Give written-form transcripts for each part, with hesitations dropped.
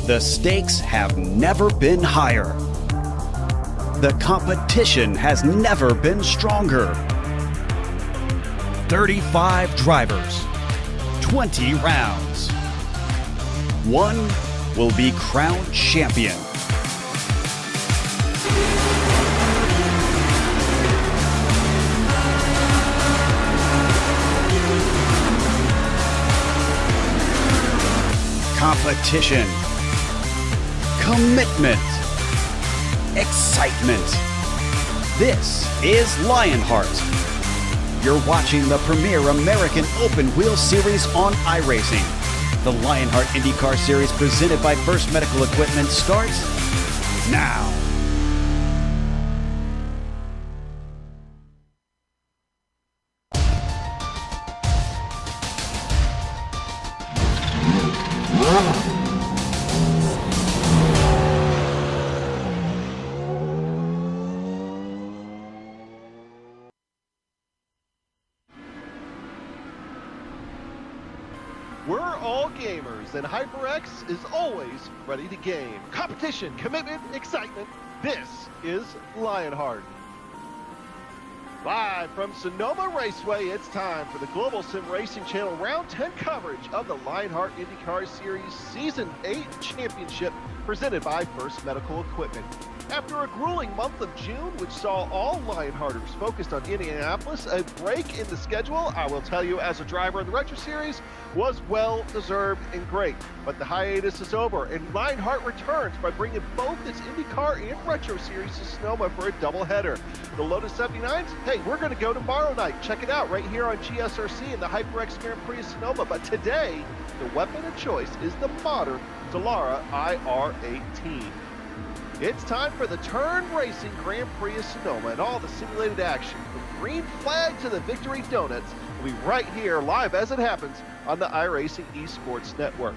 The stakes have never been higher. The competition has never been stronger. 35 drivers, 20 rounds. One will be crowned champion. Competition, commitment, excitement. This is Lionheart. You're watching the premier American open wheel series on iRacing. The Lionheart IndyCar Series presented by First Medical Equipment starts now. We're all gamers, and HyperX is always ready to game. Competition, commitment, excitement. This is Lionheart. Live from Sonoma Raceway, it's time for the Global SimRacing Channel Round 10 coverage of the Lionheart IndyCar Series Season 8 Championship presented by First Medical Equipment. After a grueling month of June, which saw all Lionhearters focused on Indianapolis, a break in the schedule, I will tell you as a driver in the Retro Series, was well-deserved and great. But the hiatus is over, and Lionheart returns by bringing both its IndyCar and Retro Series to Sonoma for a doubleheader. The Lotus 79s, hey, we're going to go tomorrow night. Check it out right here on GSRC in the HyperX Grand Prix of Sonoma. But today, the weapon of choice is the modern Dallara IR18. It's time for the Turn Racing Grand Prix of Sonoma, and all the simulated action from green flag to the victory donuts will be right here live as it happens on the iRacing Esports Network.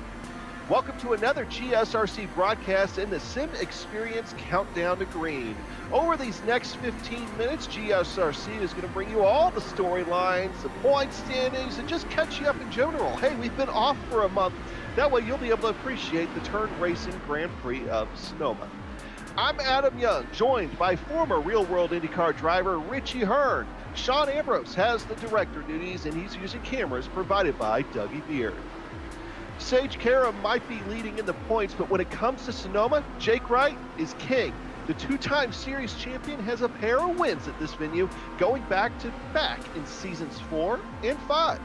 Welcome to another GSRC broadcast in the Sim Experience Countdown to Green. Over these next 15 minutes, GSRC is going to bring you all the storylines, the point standings, and just catch you up in general. Hey, we've been off for a month. That way you'll be able to appreciate the Turn Racing Grand Prix of Sonoma. I'm Adam Young, joined by former real-world IndyCar driver Richie Hearn. Sean Ambrose has the director duties, and he's using cameras provided by Dougie Beard. Sage Kara might be leading in the points, but when it comes to Sonoma, Jake Wright is king. The two-time series champion has a pair of wins at this venue, going back in seasons 4 and 5.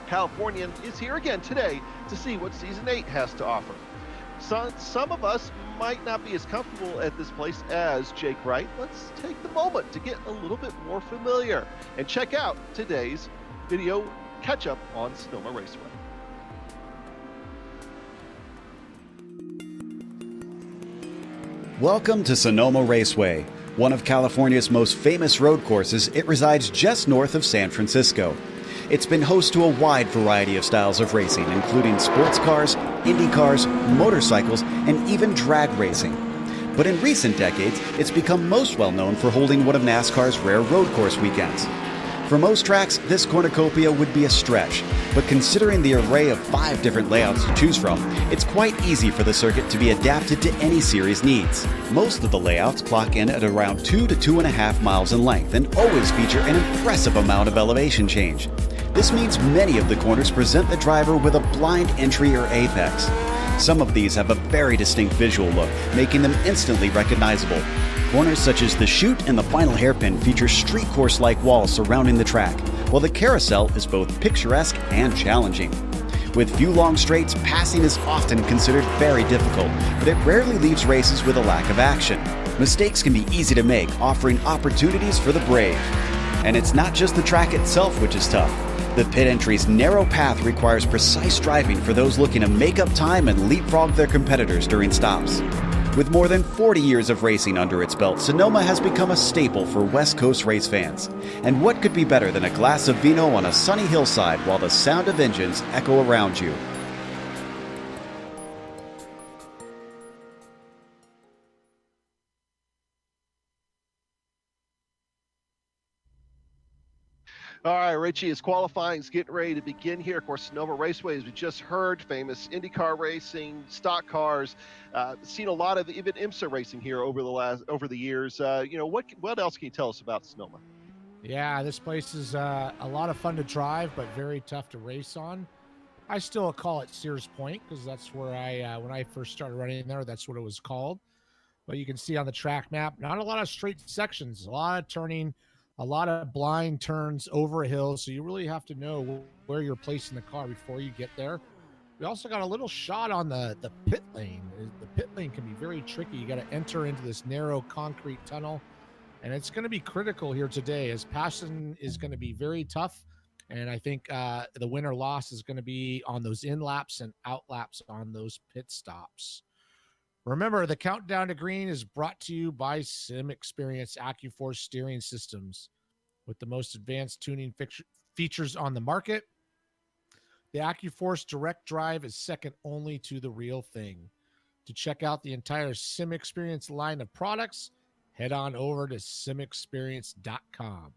Californian is here again today to see what season 8 has to offer. Some of us might not be as comfortable at this place as Jake Wright. Let's take the moment to get a little bit more familiar and check out today's video catch-up on Sonoma Raceway. Welcome to Sonoma Raceway, one of California's most famous road courses. It resides just north of San Francisco. It's been host to a wide variety of styles of racing, including sports cars, Indy cars, motorcycles, and even drag racing. But in recent decades, it's become most well known for holding one of NASCAR's rare road course weekends. For most tracks, this cornucopia would be a stretch, but considering the array of 5 different layouts to choose from, it's quite easy for the circuit to be adapted to any series needs. Most of the layouts clock in at around 2 to 2.5 miles in length and always feature an impressive amount of elevation change. This means many of the corners present the driver with a blind entry or apex. Some of these have a very distinct visual look, making them instantly recognizable. Corners such as the chute and the final hairpin feature street course-like walls surrounding the track, while the carousel is both picturesque and challenging. With few long straights, passing is often considered very difficult, but it rarely leaves races with a lack of action. Mistakes can be easy to make, offering opportunities for the brave. And it's not just the track itself which is tough. The pit entry's narrow path requires precise driving for those looking to make up time and leapfrog their competitors during stops. With more than 40 years of racing under its belt, Sonoma has become a staple for West Coast race fans. And what could be better than a glass of vino on a sunny hillside while the sound of engines echo around you? All right, Richie, as qualifying is getting ready to begin here. Of course, Sonoma Raceway, as we just heard, famous IndyCar racing, stock cars. Seen a lot of even IMSA racing here over the years. What else can you tell us about Sonoma? Yeah, this place is a lot of fun to drive, but very tough to race on. I still call it Sears Point because that's where when I first started running there, that's what it was called. But you can see on the track map, not a lot of straight sections, a lot of turning, a lot of blind turns over a hill. So you really have to know where you're placing the car before you get there. We also got a little shot on the pit lane. The pit lane can be very tricky. You got to enter into this narrow concrete tunnel, and it's going to be critical here today as passing is going to be very tough. And I think the win or loss is going to be on those in laps and out laps on those pit stops. Remember, the countdown to green is brought to you by Sim Experience AccuForce steering systems. With the most advanced tuning features on the market, the AccuForce Direct Drive is second only to the real thing. To check out the entire Sim Experience line of products, head on over to simexperience.com.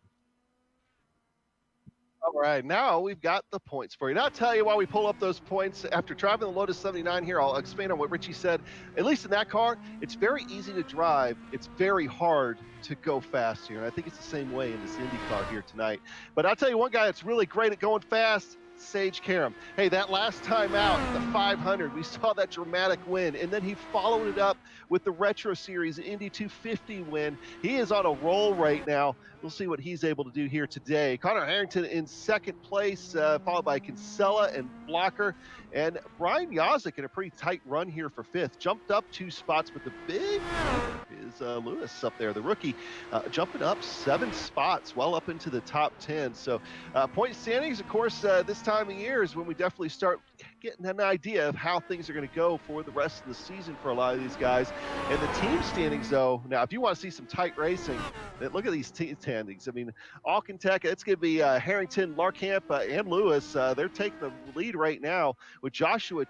All right, now we've got the points for you. Now I'll tell you why we pull up those points after driving the Lotus 79 here. I'll expand on what Richie said. At least in that car, it's very easy to drive. It's very hard to go fast here. And I think it's the same way in this Indy car here tonight. But I'll tell you one guy that's really great at going fast, Sage Karam. Hey, that last time out, the 500, we saw that dramatic win, and then he followed it up with the Retro Series Indy 250 win. He is on a roll right now. We'll see what he's able to do here today. Connor Harrington in second place, followed by Kinsella and Blocker, and Brian Yazik in a pretty tight run here for fifth. Jumped up 2 spots, but the big is Lewis up there, the rookie, jumping up 7 spots, well up into the top 10. So point standings, of course, this time of year is when we definitely start getting an idea of how things are going to go for the rest of the season for a lot of these guys. And the team standings, though, now if you want to see some tight racing, look at these team standings. I mean, Alcantech, it's going to be Harrington, Larkamp, and Lewis. They're taking the lead right now with Joshua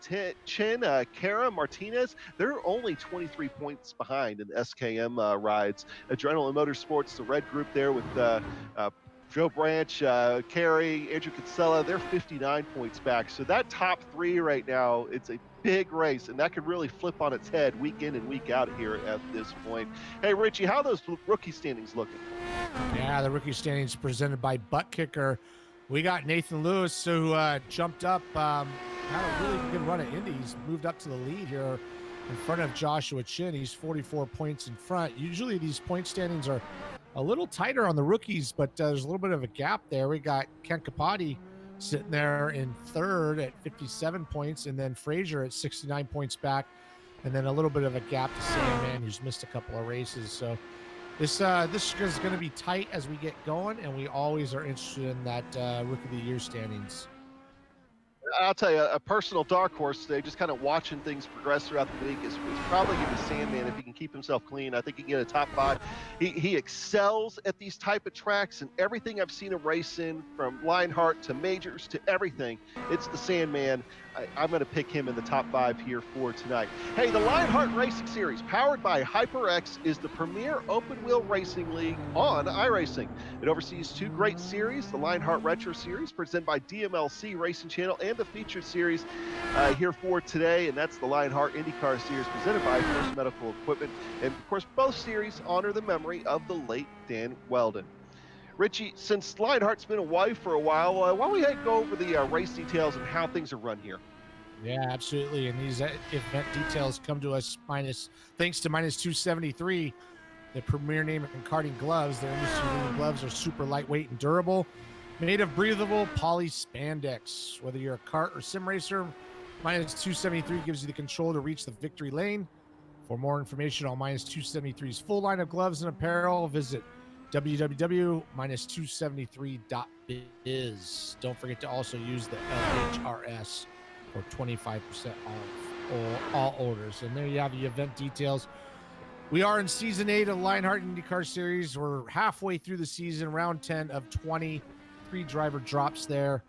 Chin, Kara Martinez. They're only 23 points behind in the SKM rides. Adrenaline Motorsports, the red group there with Joe Branch, Carey, Andrew Kinsella, they're 59 points back. So that top 3 right now, it's a big race, and that could really flip on its head week in and week out here at this point. Hey, Richie, how are those rookie standings looking? Yeah, the rookie standings presented by Butt Kicker. We got Nathan Lewis, who jumped up, had a really good run at Indy. He's moved up to the lead here in front of Joshua Chin. He's 44 points in front. Usually these point standings are a little tighter on the rookies, but there's a little bit of a gap there. We got Ken Capati sitting there in third at 57 points, and then Frazier at 69 points back, and then a little bit of a gap to Sandman, who's missed a couple of races. So this is going to be tight as we get going, and we always are interested in that Rookie of the Year standings. I'll tell you, a personal dark horse today, just kind of watching things progress throughout the week, is probably going to be Sandman if he can keep himself clean. I think he can get a top 5. He excels at these type of tracks, and everything I've seen him race in, from Lionheart to majors to everything, it's the Sandman. I'm going to pick him in the top 5 here for tonight. Hey, the Lionheart Racing Series, powered by HyperX, is the premier open-wheel racing league on iRacing. It oversees 2 great series, the Lionheart Retro Series, presented by DMLC Racing Channel, and the featured series here for today, and that's the Lionheart IndyCar Series, presented by First Medical Equipment. And, of course, both series honor the memory of the late Dan Weldon. Richie, since Lionheart's been away for a while, why don't we go over the race details and how things are run here? Yeah, absolutely. And these event details come to us thanks to Minus 273, the premier name in karting gloves. Their industry-leading gloves are super lightweight and durable, made of breathable poly spandex. Whether you're a kart or sim racer, Minus 273 gives you the control to reach the victory lane. For more information on Minus 273's full line of gloves and apparel, visit www.273.biz. Don't forget to also use the LHRS for 25% off all orders. And there you have the event details. We are in Season 8 of Lionheart IndyCar Series. We're halfway through the season, round 10 of 20. 3 driver drops there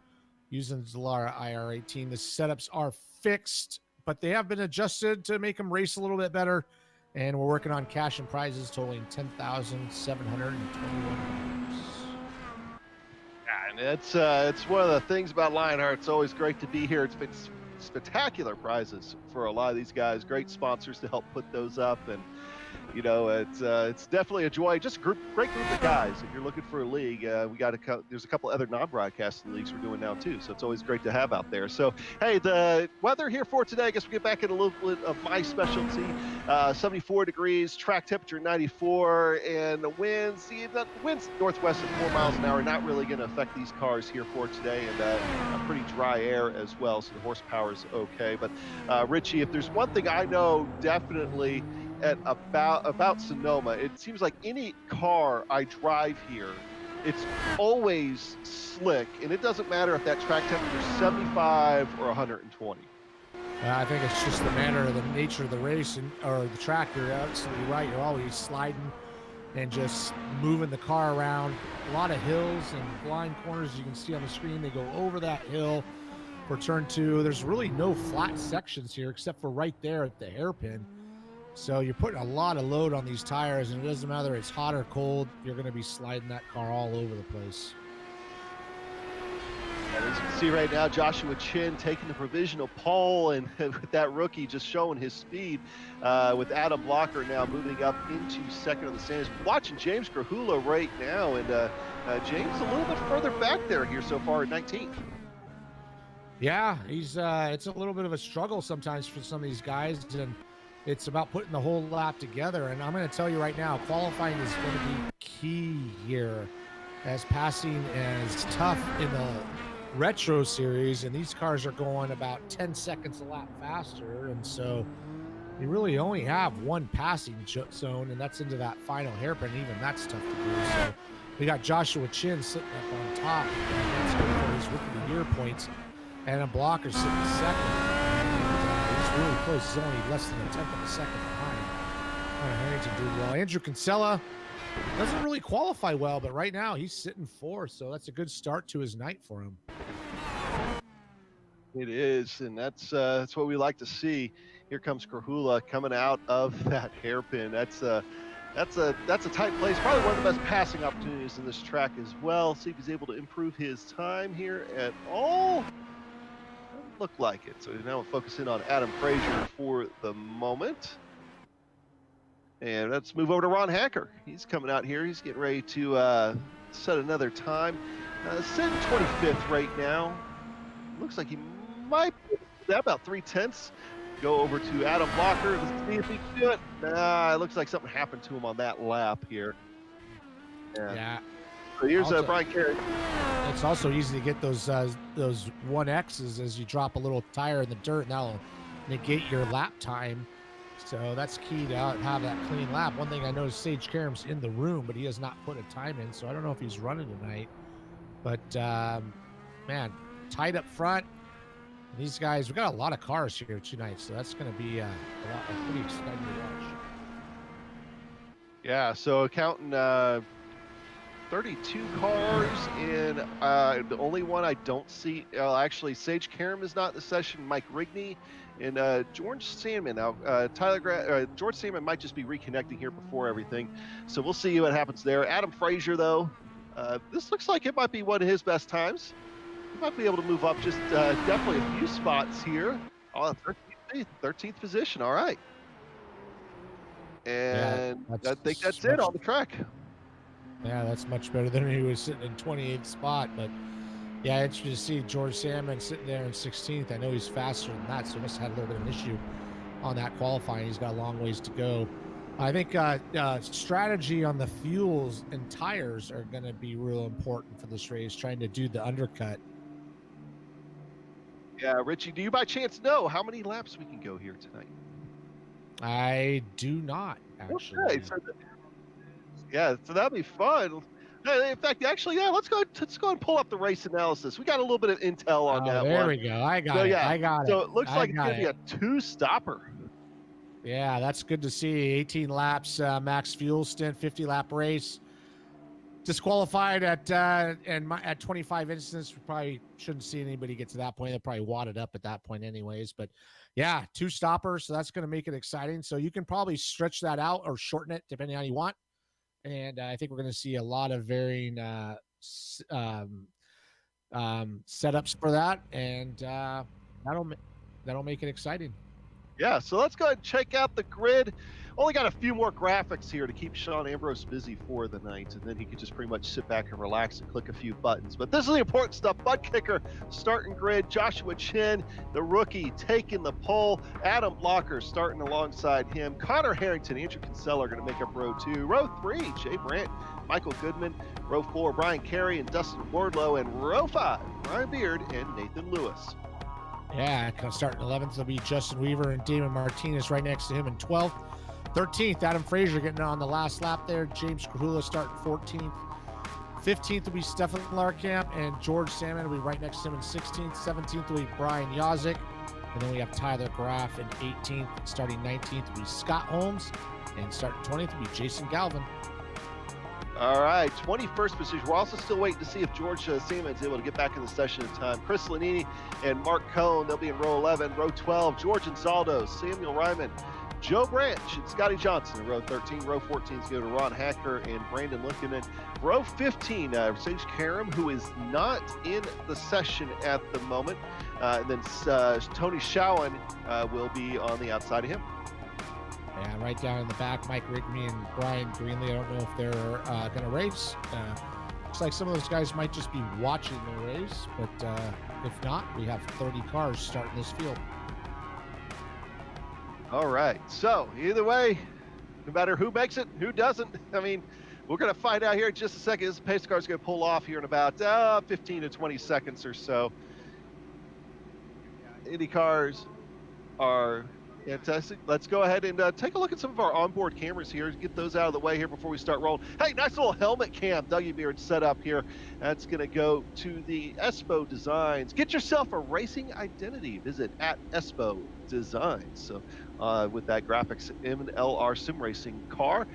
using Zalara IR18. The setups are fixed, but they have been adjusted to make them race a little bit better. And we're working on cash and prizes totaling $10,721. And it's one of the things about Lionheart. It's always great to be here. It's been spectacular prizes for a lot of these guys. Great sponsors to help put those up, and it's definitely a joy. Just a great group of guys. If you're looking for a league, there's a couple other non-broadcasting leagues we're doing now too. So it's always great to have out there. So hey, the weather here for today. I guess we'll get back in a little bit of my specialty. 74 degrees, track temperature 94, and the winds. The winds northwest at 4 miles an hour. Not really going to affect these cars here for today, and a pretty dry air as well. So the horsepower is okay. But Richie, if there's one thing I know definitely at about Sonoma, it seems like any car I drive here, it's always slick, and it doesn't matter if that track temperature is 75 or 120. I think it's just the manner of the nature of the race or the track. You're absolutely right. You're always sliding and just moving the car around. A lot of hills and blind corners you can see on the screen. They go over that hill for turn 2. There's really no flat sections here except for right there at the hairpin. So you're putting a lot of load on these tires, and it doesn't matter if it's hot or cold, you're going to be sliding that car all over the place. And as you can see right now, Joshua Chin taking the provisional pole, and with that rookie just showing his speed, with Adam Blocker now moving up into second on the standings. Watching James Grahula right now, and James a little bit further back there here so far at 19th. Yeah, he's it's a little bit of a struggle sometimes for some of these guys, and it's about putting the whole lap together. And I'm going to tell you right now, qualifying is going to be key here, as passing is tough in the retro series, and these cars are going about 10 seconds a lap faster, and so you really only have one passing zone, and that's into that final hairpin. Even that's tough to do. So we got Joshua Chin sitting up on top, and that's good for his rookie of the year points, and a Blocker sitting second. He's really close. He's only less than a tenth of a second behind. Harrington doing well. Andrew Kinsella doesn't really qualify well, but right now he's sitting 4th, so that's a good start to his night for him. It is, and that's what we like to see. Here comes Grahula coming out of that hairpin. That's a tight place. Probably one of the best passing opportunities in this track as well. See if he's able to improve his time here at all. Doesn't look like it. So now we'll focus in on Adam Frazier for the moment. And let's move over to Ron Hacker. He's coming out here. He's getting ready to set another time. Sitting 25th right now. Looks like he might be about 3/10. Go over to Adam Blocker. Let's see if he can do it. It looks like something happened to him on that lap here. Yeah. So here's Brian Carey. It's also easy to get those 1Xs as you drop a little tire in the dirt, and that'll negate your lap time. So that's key to have that clean lap. One thing I noticed, Sage Karam's in the room, but he has not put a time in, so I don't know if he's running tonight. But man, tight up front. These guys, we got a lot of cars here tonight, so that's going to be pretty exciting to watch. Yeah, so counting 32 cars, and the only one I don't see, actually, Sage Karam is not in the session. Mike Rigney and George Sandman. Now, George Sandman might just be reconnecting here before everything, so we'll see what happens there. Adam Frazier, though, this looks like it might be one of his best times. He might be able to move up just definitely a few spots here. 13th position, all right. And I think that's it on the track. Yeah, that's much better than he was sitting in 28th spot. But yeah, interesting to see George Salmon sitting there in 16th. I know he's faster than that, so he must have had a little bit of an issue on that qualifying. He's got a long ways to go. I think strategy on the fuels and tires are going to be real important for this race, trying to do the undercut. Yeah, Richie, do you by chance know how many laps we can go here tonight? I do not, actually. Okay, so that'd be fun. In fact, actually, yeah, let's go and pull up the race analysis. We got a little bit of intel on that there one. We go. I got it. So it looks like it's going to be a 2-stopper. Yeah, that's good to see. 18 laps, max fuel stint, 50-lap race. Disqualified at 25 incidents. We probably shouldn't see anybody get to that point. They're probably wadded up at that point anyways. But yeah, 2 stoppers, so that's going to make it exciting. So you can probably stretch that out or shorten it depending on how you want. And I think we're going to see a lot of varying setups for that, and that'll make it exciting. Yeah, so let's go ahead and check out the grid. Only got a few more graphics here to keep Sean Ambrose busy for the night, and then he could just pretty much sit back and relax and click a few buttons. But this is the important stuff. Butt kicker, starting grid, Joshua Chin, the rookie, taking the pole. Adam Blocker starting alongside him. Connor Harrington, Andrew Kinsella are going to make up row 2. Row 3, Jay Brandt, Michael Goodman. Row 4, Brian Carey and Dustin Wardlow. And row 5, Brian Beard and Nathan Lewis. Yeah, starting 11th will be Justin Weaver and Damon Martinez right next to him in 12th. 13th, Adam Frazier getting on the last lap there. James Krahula starting 14th. 15th will be Stefan Larkamp, and George Salmon will be right next to him in 16th. 17th will be Brian Yazik. And then we have Tyler Graff in 18th. Starting 19th will be Scott Holmes. And starting 20th will be Jason Galvin. All right, 21st position. We're also still waiting to see if George Salmon is able to get back in the session in time. Chris Lanini and Mark Cohn, they'll be in row 11. Row 12, George Anzaldo, Samuel Ryman, Joe Branch, and Scotty Johnson in row 13. Row 14 is going to Ron Hacker and Brandon Lincoln. And row 15, Sage Karam, who is not in the session at the moment. And then Tony Showen will be on the outside of him. Yeah, right down in the back, Mike Rigby and Brian Greenlee. I don't know if they're going to race. Looks like some of those guys might just be watching the race, but if not, we have 30 cars starting this field. All right, so either way, no matter who makes it, who doesn't, I mean, we're going to find out here in just a second. This pace car is going to pull off here in about 15 to 20 seconds or so. Indy cars are fantastic. Let's go ahead and take a look at some of our onboard cameras here. Get those out of the way here before we start rolling. Hey, nice little helmet cam Dougie Beard set up here. That's going to go to the Espo Designs. Get yourself a racing identity. Visit at Espo Designs. So with that graphics MLR sim racing car,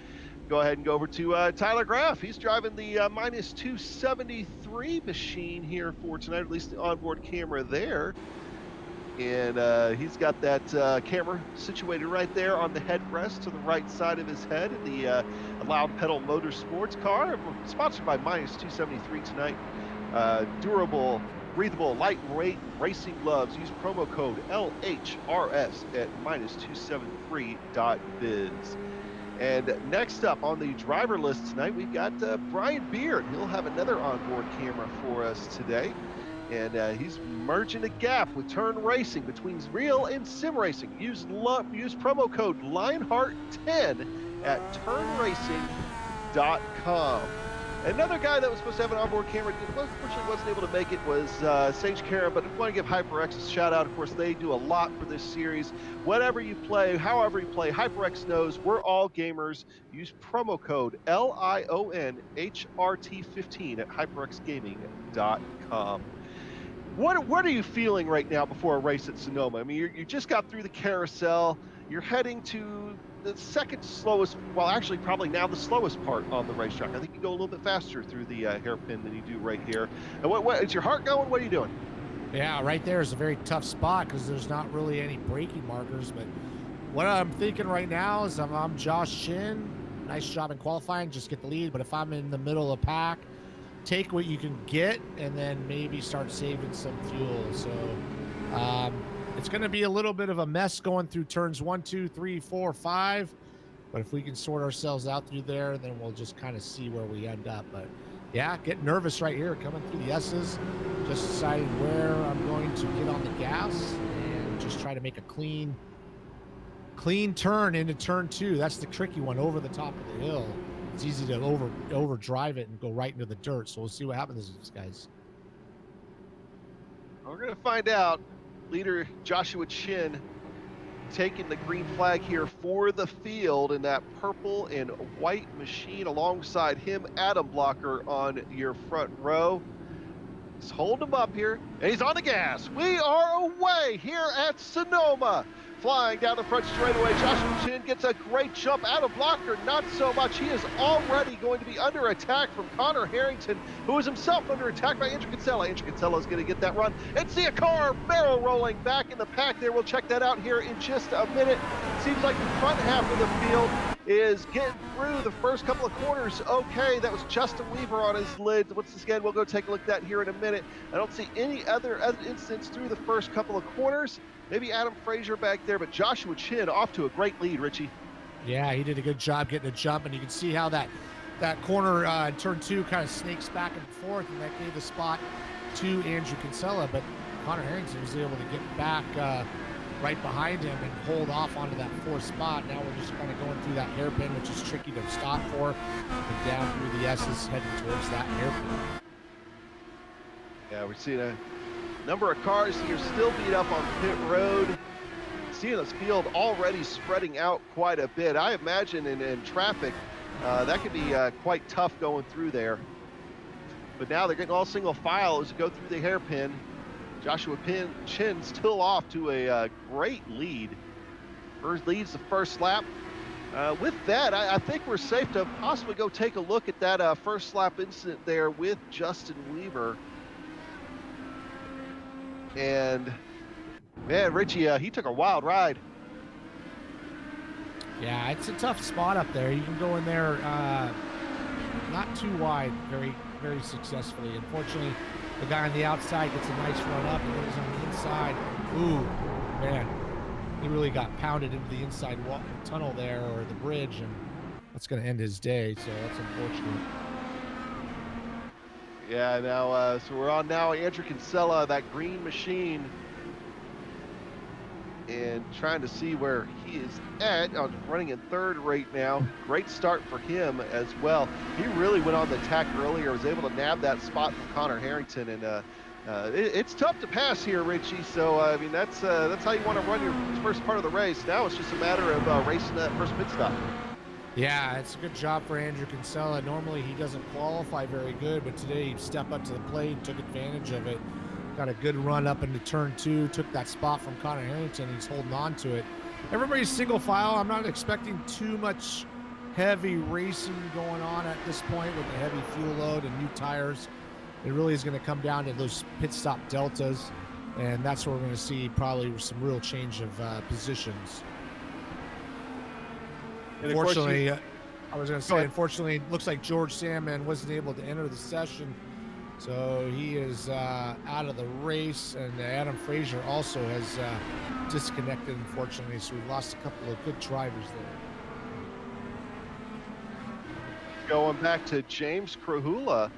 go ahead and go over to Tyler Graff. He's driving the minus 273 machine here for tonight, at least the onboard camera there. And he's got that camera situated right there on the headrest to the right side of his head in the Loud Pedal Motorsports car. We're sponsored by Minus 273 tonight. Durable, breathable, lightweight racing gloves. Use promo code LHRS at minus273.biz. And next up on the driver list tonight, we've got Brian Beard. He'll have another onboard camera for us today. And he's merging a gap with Turn Racing between real and sim racing. Use promo code Lionheart10 at turnracing.com. Another guy that was supposed to have an onboard camera, unfortunately wasn't able to make it, was Sage Karam, but I want to give HyperX a shout out. Of course, they do a lot for this series. Whatever you play, however you play, HyperX knows we're all gamers. Use promo code LIONHRT15 at hyperxgaming.com. What are you feeling right now before a race at Sonoma? I mean, you just got through the carousel. You're heading to the second slowest, well, actually probably now the slowest part on the racetrack. I think you go a little bit faster through the hairpin than you do right here. And what is your heart going? What are you doing? Yeah, right there is a very tough spot because there's not really any braking markers. But what I'm thinking right now is I'm Josh Chin. Nice job in qualifying, just get the lead. But if I'm in the middle of the pack, take what you can get and then maybe start saving some fuel. So it's going to be a little bit of a mess going through turns 1, 2, 3, 4, 5. But if we can sort ourselves out through there, then we'll just kind of see where we end up. But yeah, get nervous right here coming through the S's. Just deciding where I'm going to get on the gas and just try to make a clean turn into turn 2. That's the tricky one, over the top of the hill. It's easy to overdrive it and go right into the dirt. So we'll see what happens to these guys. We're going to find out. Leader Joshua Chin taking the green flag here for the field in that purple and white machine. Alongside him, Adam Blocker on your front row. He's holding him up here, and he's on the gas. We are away here at Sonoma. Flying down the front straightaway, Joshua Chin gets a great jump. Adam Blocker, not so much. He is already going to be under attack from Connor Harrington, who is himself under attack by Andrew Kinsella. Andrew Kinsella is going to get that run and see a car barrel rolling back in the pack there. We'll check that out here in just a minute. Seems like the front half of the field is getting through the first couple of corners. Okay, that was Justin Weaver on his lid. What's this again? We'll go take a look at that here in a minute. I don't see any other incidents through the first couple of corners. Maybe Adam Frazier back there, but Joshua Chin off to a great lead, Richie. Yeah, he did a good job getting a jump, and you can see how that corner in turn 2 kind of snakes back and forth, and that gave the spot to Andrew Kinsella, but Connor Harrington was able to get back right behind him and hold off onto that 4th spot. Now we're just kind of going through that hairpin, which is tricky to stop for, and down through the S's heading towards that hairpin. Yeah, we're seeing a number of cars here still beat up on pit road. Seeing this field already spreading out quite a bit. I imagine in traffic, that could be quite tough going through there. But now they're getting all single file as you go through the hairpin. Joshua Chin still off to a great lead. Leads the first lap. With that, I think we're safe to possibly go take a look at that first lap incident there with Justin Weaver. And man, Richie, he took a wild ride. Yeah, it's a tough spot up there. You can go in there not too wide very, very successfully. Unfortunately, the guy on the outside gets a nice run up, and then he's on the inside. Ooh, man, he really got pounded into the inside tunnel there, or the bridge, and that's going to end his day, so that's unfortunate. Yeah, now, so we're on now Andrew Kinsella, that green machine, and trying to see where he is at. Running in 3rd right now. Great start for him as well. He really went on the attack earlier, was able to nab that spot from Connor Harrington, and it's tough to pass here, Richie. So I mean, that's how you want to run your first part of the race. Now it's just a matter of racing that first pit stop. Yeah, it's a good job for Andrew Kinsella. Normally he doesn't qualify very good, but today he stepped up to the plate and took advantage of it. Got a good run up into turn 2, took that spot from Connor Harrington. He's holding on to it. Everybody's single file. I'm not expecting too much heavy racing going on at this point with the heavy fuel load and new tires. It really is going to come down to those pit stop deltas, and that's where we're going to see probably some real change of positions. Unfortunately, I was going to say, unfortunately, it looks like George Sandman wasn't able to enter the session. So he is out of the race, and Adam Frazier also has disconnected, unfortunately. So we've lost a couple of good drivers there. Going back to James Krahula,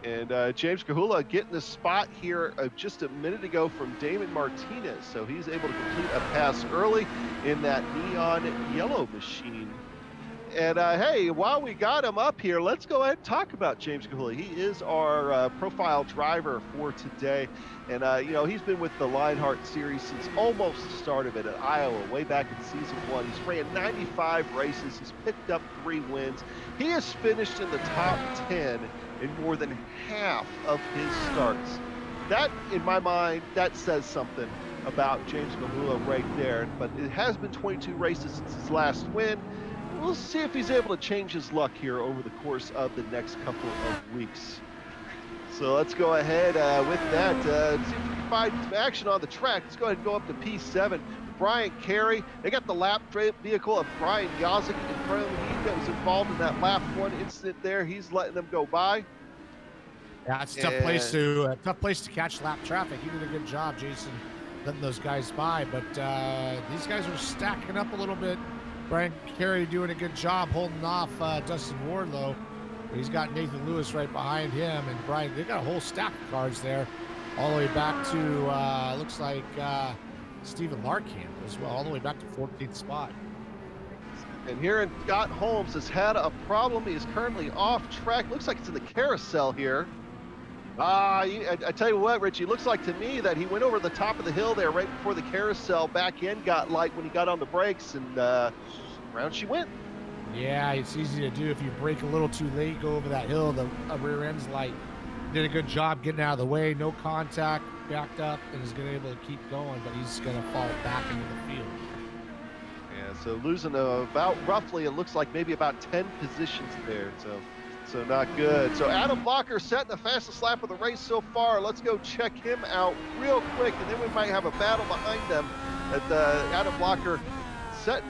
and James Krahula getting the spot here just a minute ago from Damon Martinez. So he's able to complete a pass early in that neon yellow machine. And hey, while we got him up here, let's go ahead and talk about James Krahula. He is our profile driver for today. And, you know, he's been with the Lionheart Series since almost the start of it at Iowa, way back in season 1. He's ran 95 races. He's picked up 3 wins. He has finished in the top 10 in more than half of his starts. That, in my mind, that says something about James Krahula right there. But it has been 22 races since his last win. We'll see if he's able to change his luck here over the course of the next couple of weeks. So let's go ahead with that. See if we can find some action on the track. Let's go ahead and go up to P7. Brian Carey. They got the lap vehicle of Brian Yazik in front of him. He was involved in that lap 1 incident there. He's letting them go by. Yeah, it's a tough place to catch lap traffic. He did a good job, Jason, letting those guys by. But these guys are stacking up a little bit. Brian Carey doing a good job holding off Dustin Wardlow. He's got Nathan Lewis right behind him, and Brian, they got a whole stack of cars there, all the way back to looks like Stephen Larkamp as well, all the way back to 14th spot. And here in Scott Holmes has had a problem. He is currently off track. Looks like it's in the carousel here. I tell you what, Richie, looks like to me that he went over the top of the hill there right before the carousel back end got light when he got on the brakes, and round she went. Yeah, it's easy to do if you brake a little too late, go over that hill, the rear end's light. Did a good job getting out of the way, no contact, backed up, and is going to be able to keep going, but he's going to fall back into the field. Yeah, so losing about roughly, it looks like maybe about 10 positions there, so not good. So Adam Blocker setting the fastest lap of the race so far. Let's go check him out real quick, and then we might have a battle behind them. Adam Blocker setting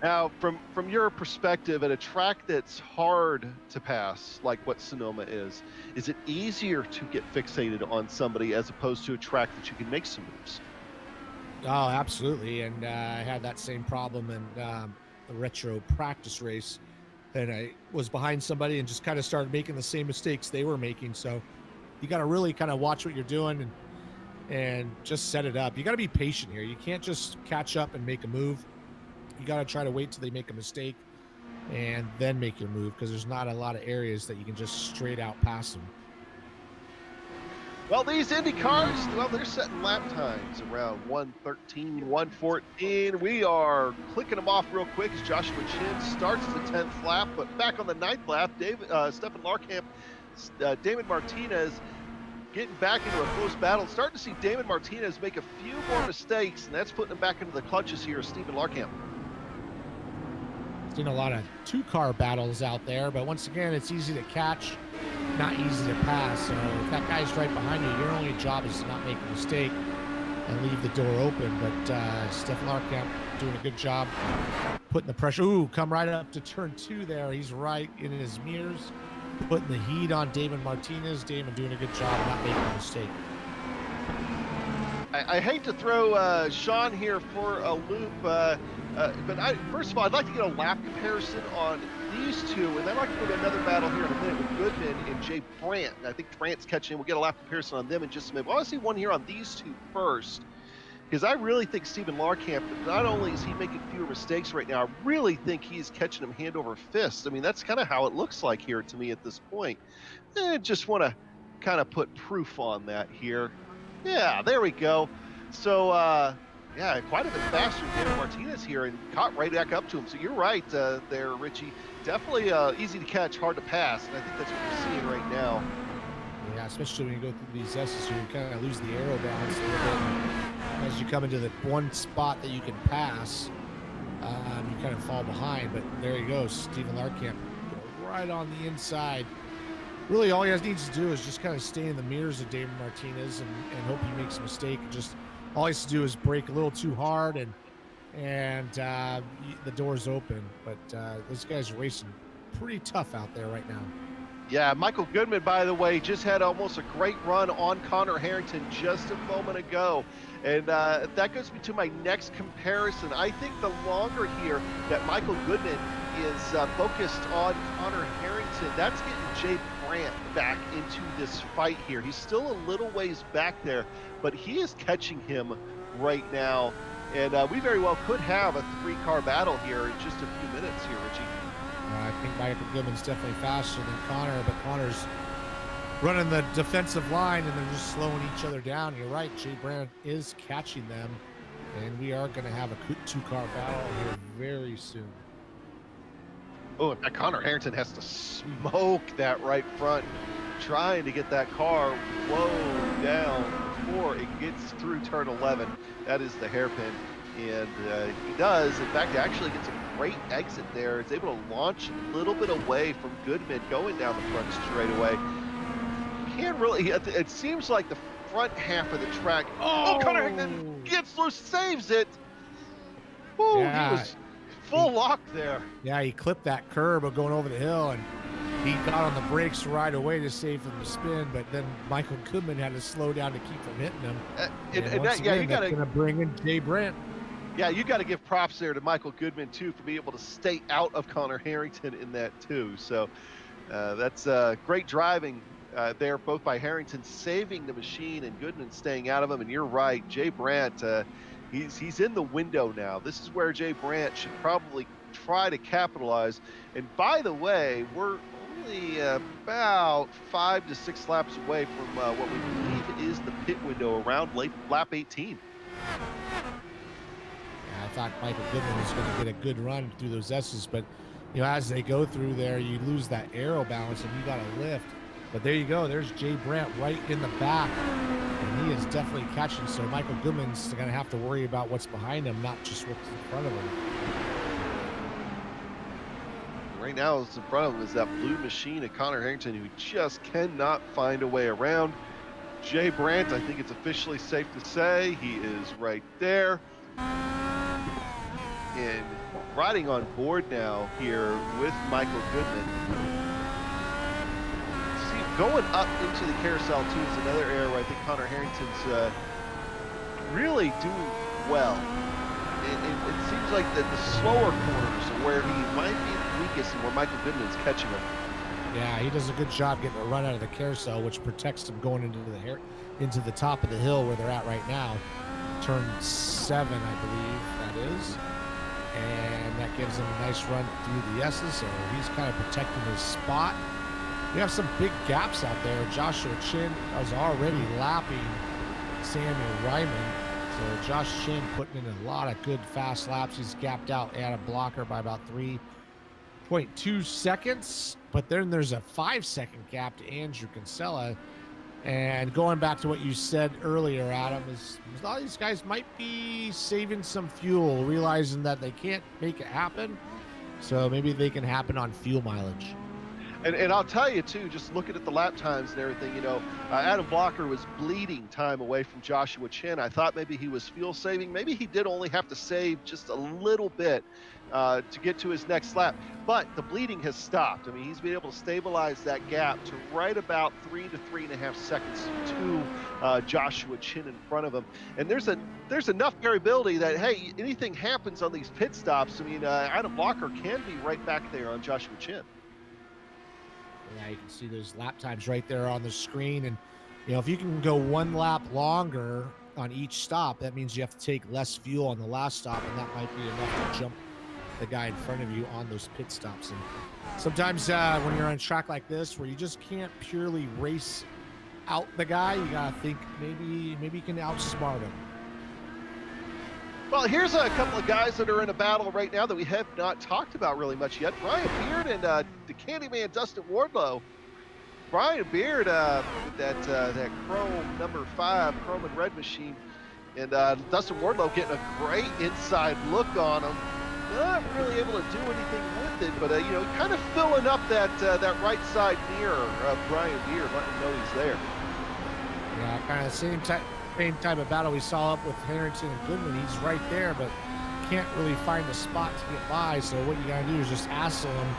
Now, from your perspective, at a track that's hard to pass, like what Sonoma is it easier to get fixated on somebody as opposed to a track that you can make some moves? Oh, absolutely. And I had that same problem in the retro practice race. And I was behind somebody and just kind of started making the same mistakes they were making. So you got to really kind of watch what you're doing and just set it up. You got to be patient here. You can't just catch up and make a move. You got to try to wait till they make a mistake and then make your move, because there's not a lot of areas that you can just straight out pass them. Well, these Indy cars, well, they're setting lap times around 1:13, 1:14. We are clicking them off real quick as Joshua Chin starts the 10th lap, but back on the 9th lap, Stefan Larkamp, Damon Martinez getting back into a close battle. Starting to see Damon Martinez make a few more mistakes, and that's putting him back into the clutches here, Stephen Larkamp. Seen a lot of two-car battles out there, but once again, it's easy to catch, not easy to pass. So if that guy's right behind you, your only job is to not make a mistake and leave the door open. But Stefan Larkamp doing a good job putting the pressure. Ooh, come right up to turn 2 there. He's right in his mirrors, putting the heat on Damon Martinez. Damon doing a good job not making a mistake. I hate to throw Sean here for a loop, but first of all, I'd like to get a lap comparison on these two, and then I'd like to go to another battle here in a minute with Goodman and Jay Brandt. I think Brandt's catching. We'll get a lap comparison on them in just a minute. But I want to see one here on these two first, because I really think Stephen Larkamp, not only is he making fewer mistakes right now, I really think he's catching them hand over fist. I mean, that's kind of how it looks like here to me at this point. Just want to kind of put proof on that here. Yeah, there we go. So, yeah, quite a bit faster than Damon Martinez here and caught right back up to him. So you're right there, Richie. Definitely easy to catch, hard to pass, and I think that's what we're seeing right now. Yeah, especially when you go through these S's, you kind of lose the aero balance a little bit. As you come into the one spot that you can pass, you kind of fall behind. But there he goes, Stephen Larkamp, right on the inside. Really, all he needs to do is just kind of stay in the mirrors of Damon Martinez and hope he makes a mistake. Just all he has to do is brake a little too hard, and the door's open. But those guys are racing pretty tough out there right now. Yeah, Michael Goodman, by the way, just had almost a great run on Connor Harrington just a moment ago. And that goes me to my next comparison. I think the longer here that Michael Goodman is focused on Connor Harrington, that's getting Jay Brandt back into this fight here. He's still a little ways back there, but he is catching him right now. And we very well could have a 3-car battle here in just a few minutes here, Richie. I think Michael Goodman's definitely faster than Connor, but Connor's running the defensive line, and they're just slowing each other down. You're right, Jay Brandt is catching them, and we are going to have a 2-car battle here very soon. Oh, and Connor Harrington has to smoke that right front, trying to get that car low down before it gets through turn 11. That is the hairpin, and he does. In fact, he actually gets a great exit there. It's able to launch a little bit away from Goodman going down the front straightaway. Can't really, it seems like the front half of the track. Oh, Connor Harrington gets loose, saves it. Woo, yeah. He was full lock there. Yeah, he clipped that curb of going over the hill, and he got on the brakes right away to save him the spin, but then Michael Goodman had to slow down to keep from hitting him. You got to bring in Jay Brandt. Yeah, you got to give props there to Michael Goodman too for being able to stay out of Connor Harrington in that too. So that's great driving there, both by Harrington saving the machine and Goodman staying out of him. And you're right, Jay Brandt, he's in the window now. This is where Jay Brandt should probably try to capitalize. And by the way, we're only about 5 to 6 laps away from what we believe is the pit window around lap 18. I thought Michael Goodman was going to get a good run through those S's, but as they go through there, you lose that aero balance and you got to lift. But there you go. There's Jay Brandt right in the back, and he is definitely catching. So Michael Goodman's going to have to worry about what's behind him, not just what's in front of him. Right now, what's in front of him is that blue machine of Connor Harrington, who just cannot find a way around. Jay Brandt, I think it's officially safe to say, he is right there. And riding on board now here with Michael Goodman. See, going up into the carousel too is another area where I think Connor Harrington's really doing well. It seems like the slower corners are where he might be the weakest and where Michael Goodman's catching him. Yeah, he does a good job getting a run out of the carousel, which protects him going into the top of the hill where they're at right now. Turn 7, I believe that is. And that gives him a nice run through the S's, so he's kind of protecting his spot. We have some big gaps out there. Joshua Chin is already lapping Samuel Ryman. So Josh Chin putting in a lot of good fast laps. He's gapped out Adam Blocker by about 3.2 seconds. But then there's a 5-second gap to Andrew Kinsella. And going back to what you said earlier, Adam, is a lot of these guys might be saving some fuel, realizing that they can't make it happen. So maybe they can happen on fuel mileage. And I'll tell you too, just looking at the lap times and everything, you know, Adam Blocker was bleeding time away from Joshua Chin. I thought maybe he was fuel saving. Maybe he did only have to save just a little bit to get to his next lap. But the bleeding has stopped. I mean, he's been able to stabilize that gap to right about 3 to 3.5 seconds to Joshua Chin in front of him. And there's enough variability that, hey, anything happens on these pit stops. I mean, Adam Blocker can be right back there on Joshua Chin. Yeah, you can see those lap times right there on the screen. And, you know, if you can go 1 lap longer on each stop, that means you have to take less fuel on the last stop, and that might be enough to jump the guy in front of you on those pit stops. And sometimes when you're on a track like this where you just can't purely race out the guy, you got to think maybe you can outsmart him. Well, here's a couple of guys that are in a battle right now that we have not talked about really much yet. Brian Beard and the Candyman Dustin Wardlow. Brian Beard, that chrome number 5, chrome and red machine, and Dustin Wardlow getting a great inside look on him. Not really able to do anything with it, but you know, kind of filling up that right side mirror of Brian Beard, letting him know he's there. Yeah, kind of the same type of battle we saw up with Harrington and Goodman. He's right there, but can't really find a spot to get by. So what you gotta do is just hassle him,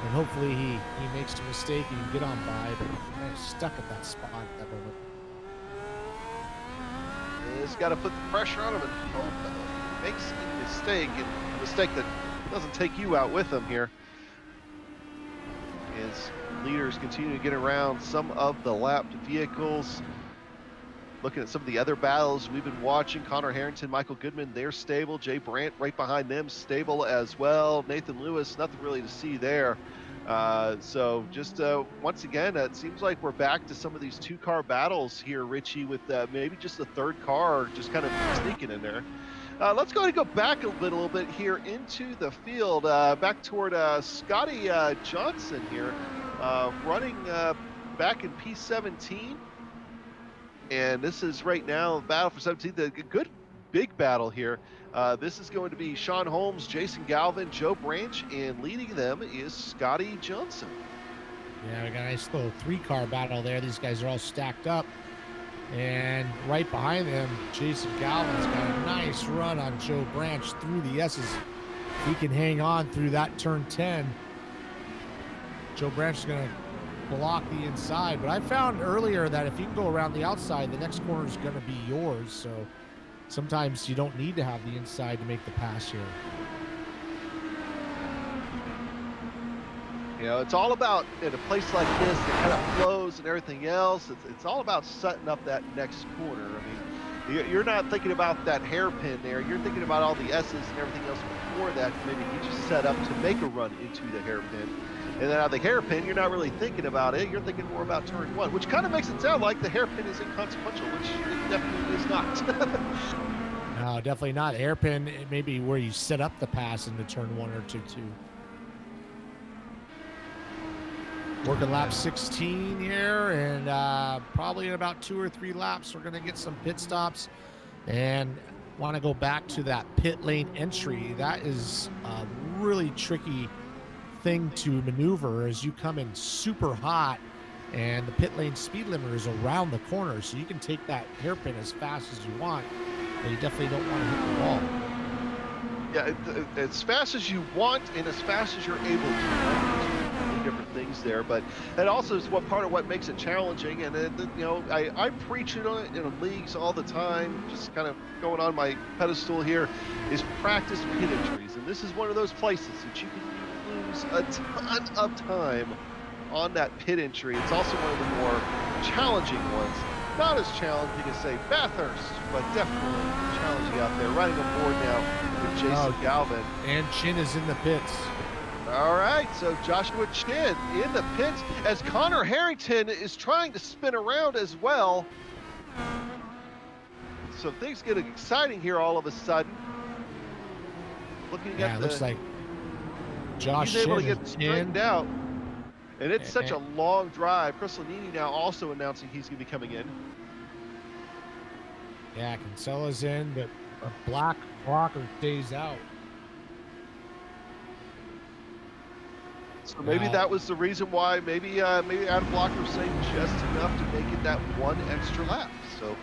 and hopefully he makes a mistake and you can get on by. But he's kind of stuck at that spot at that moment. Just got to put the pressure on him and hope he makes a mistake, and a mistake that doesn't take you out with him here. As leaders continue to get around some of the lapped vehicles. Looking at some of the other battles we've been watching, Connor Harrington, Michael Goodman, they're stable. Jay Brandt right behind them, stable as well. Nathan Lewis, nothing really to see there. So just once again, it seems like we're back to some of these 2-car battles here, Richie, with maybe just the 3rd car just kind of sneaking in there. Let's go ahead and go back a little bit here into the field, back toward Scotty Johnson here, running back in P17. And this is right now battle for 17, the good big battle here. This is going to be Sean Holmes, Jason Galvin, Joe Branch, and leading them is Scotty Johnson. Yeah, we got a nice little 3-car battle there. These guys are all stacked up. And right behind them, Jason Galvin's got a nice run on Joe Branch through the S's. If he can hang on through that turn 10, Joe Branch is going to block the inside. But I found earlier that if you can go around the outside, the next corner is going to be yours. So sometimes you don't need to have the inside to make the pass here. You know, it's all about, in a place like this that kind of flows and everything else, it's all about setting up that next corner. I mean, you're not thinking about that hairpin there. You're thinking about all the S's and everything else before that to maybe get you set up to make a run into the hairpin. And then out of the hairpin, you're not really thinking about it. You're thinking more about turn 1, which kind of makes it sound like the hairpin is inconsequential, which it definitely is not. No, definitely not. Hairpin, it may be where you set up the pass into turn 1 or 2. Working lap 16 here, and probably in about 2 or 3 laps, we're going to get some pit stops. And want to go back to that pit lane entry. That is a really tricky thing to maneuver as you come in super hot, and the pit lane speed limiter is around the corner, so you can take that hairpin as fast as you want, but you definitely don't want to hit the wall. Yeah, as fast as you want and as fast as you're able to. Right? There's many different things there, but that also is what part of what makes it challenging. And you know, I preach it on in leagues all the time. Just kind of going on my pedestal here is practice pit entries, and this is one of those places that you can lose a ton of time on that pit entry. It's also one of the more challenging ones. Not as challenging as, say, Bathurst, but definitely challenging out there. Riding aboard now with Jason Galvin. And Chin is in the pits. All right, so Joshua Chin in the pits as Connor Harrington is trying to spin around as well. So things get exciting here all of a sudden. Looking at it looks like Josh he's able to Chin get straightened out. And it's such a long drive. Chris Lanini now also announcing he's going to be coming in. Yeah, Kinsella's in, but a black blocker stays out. So maybe that was the reason why. Maybe Adam Blocker was saying just enough to make it that one extra lap. So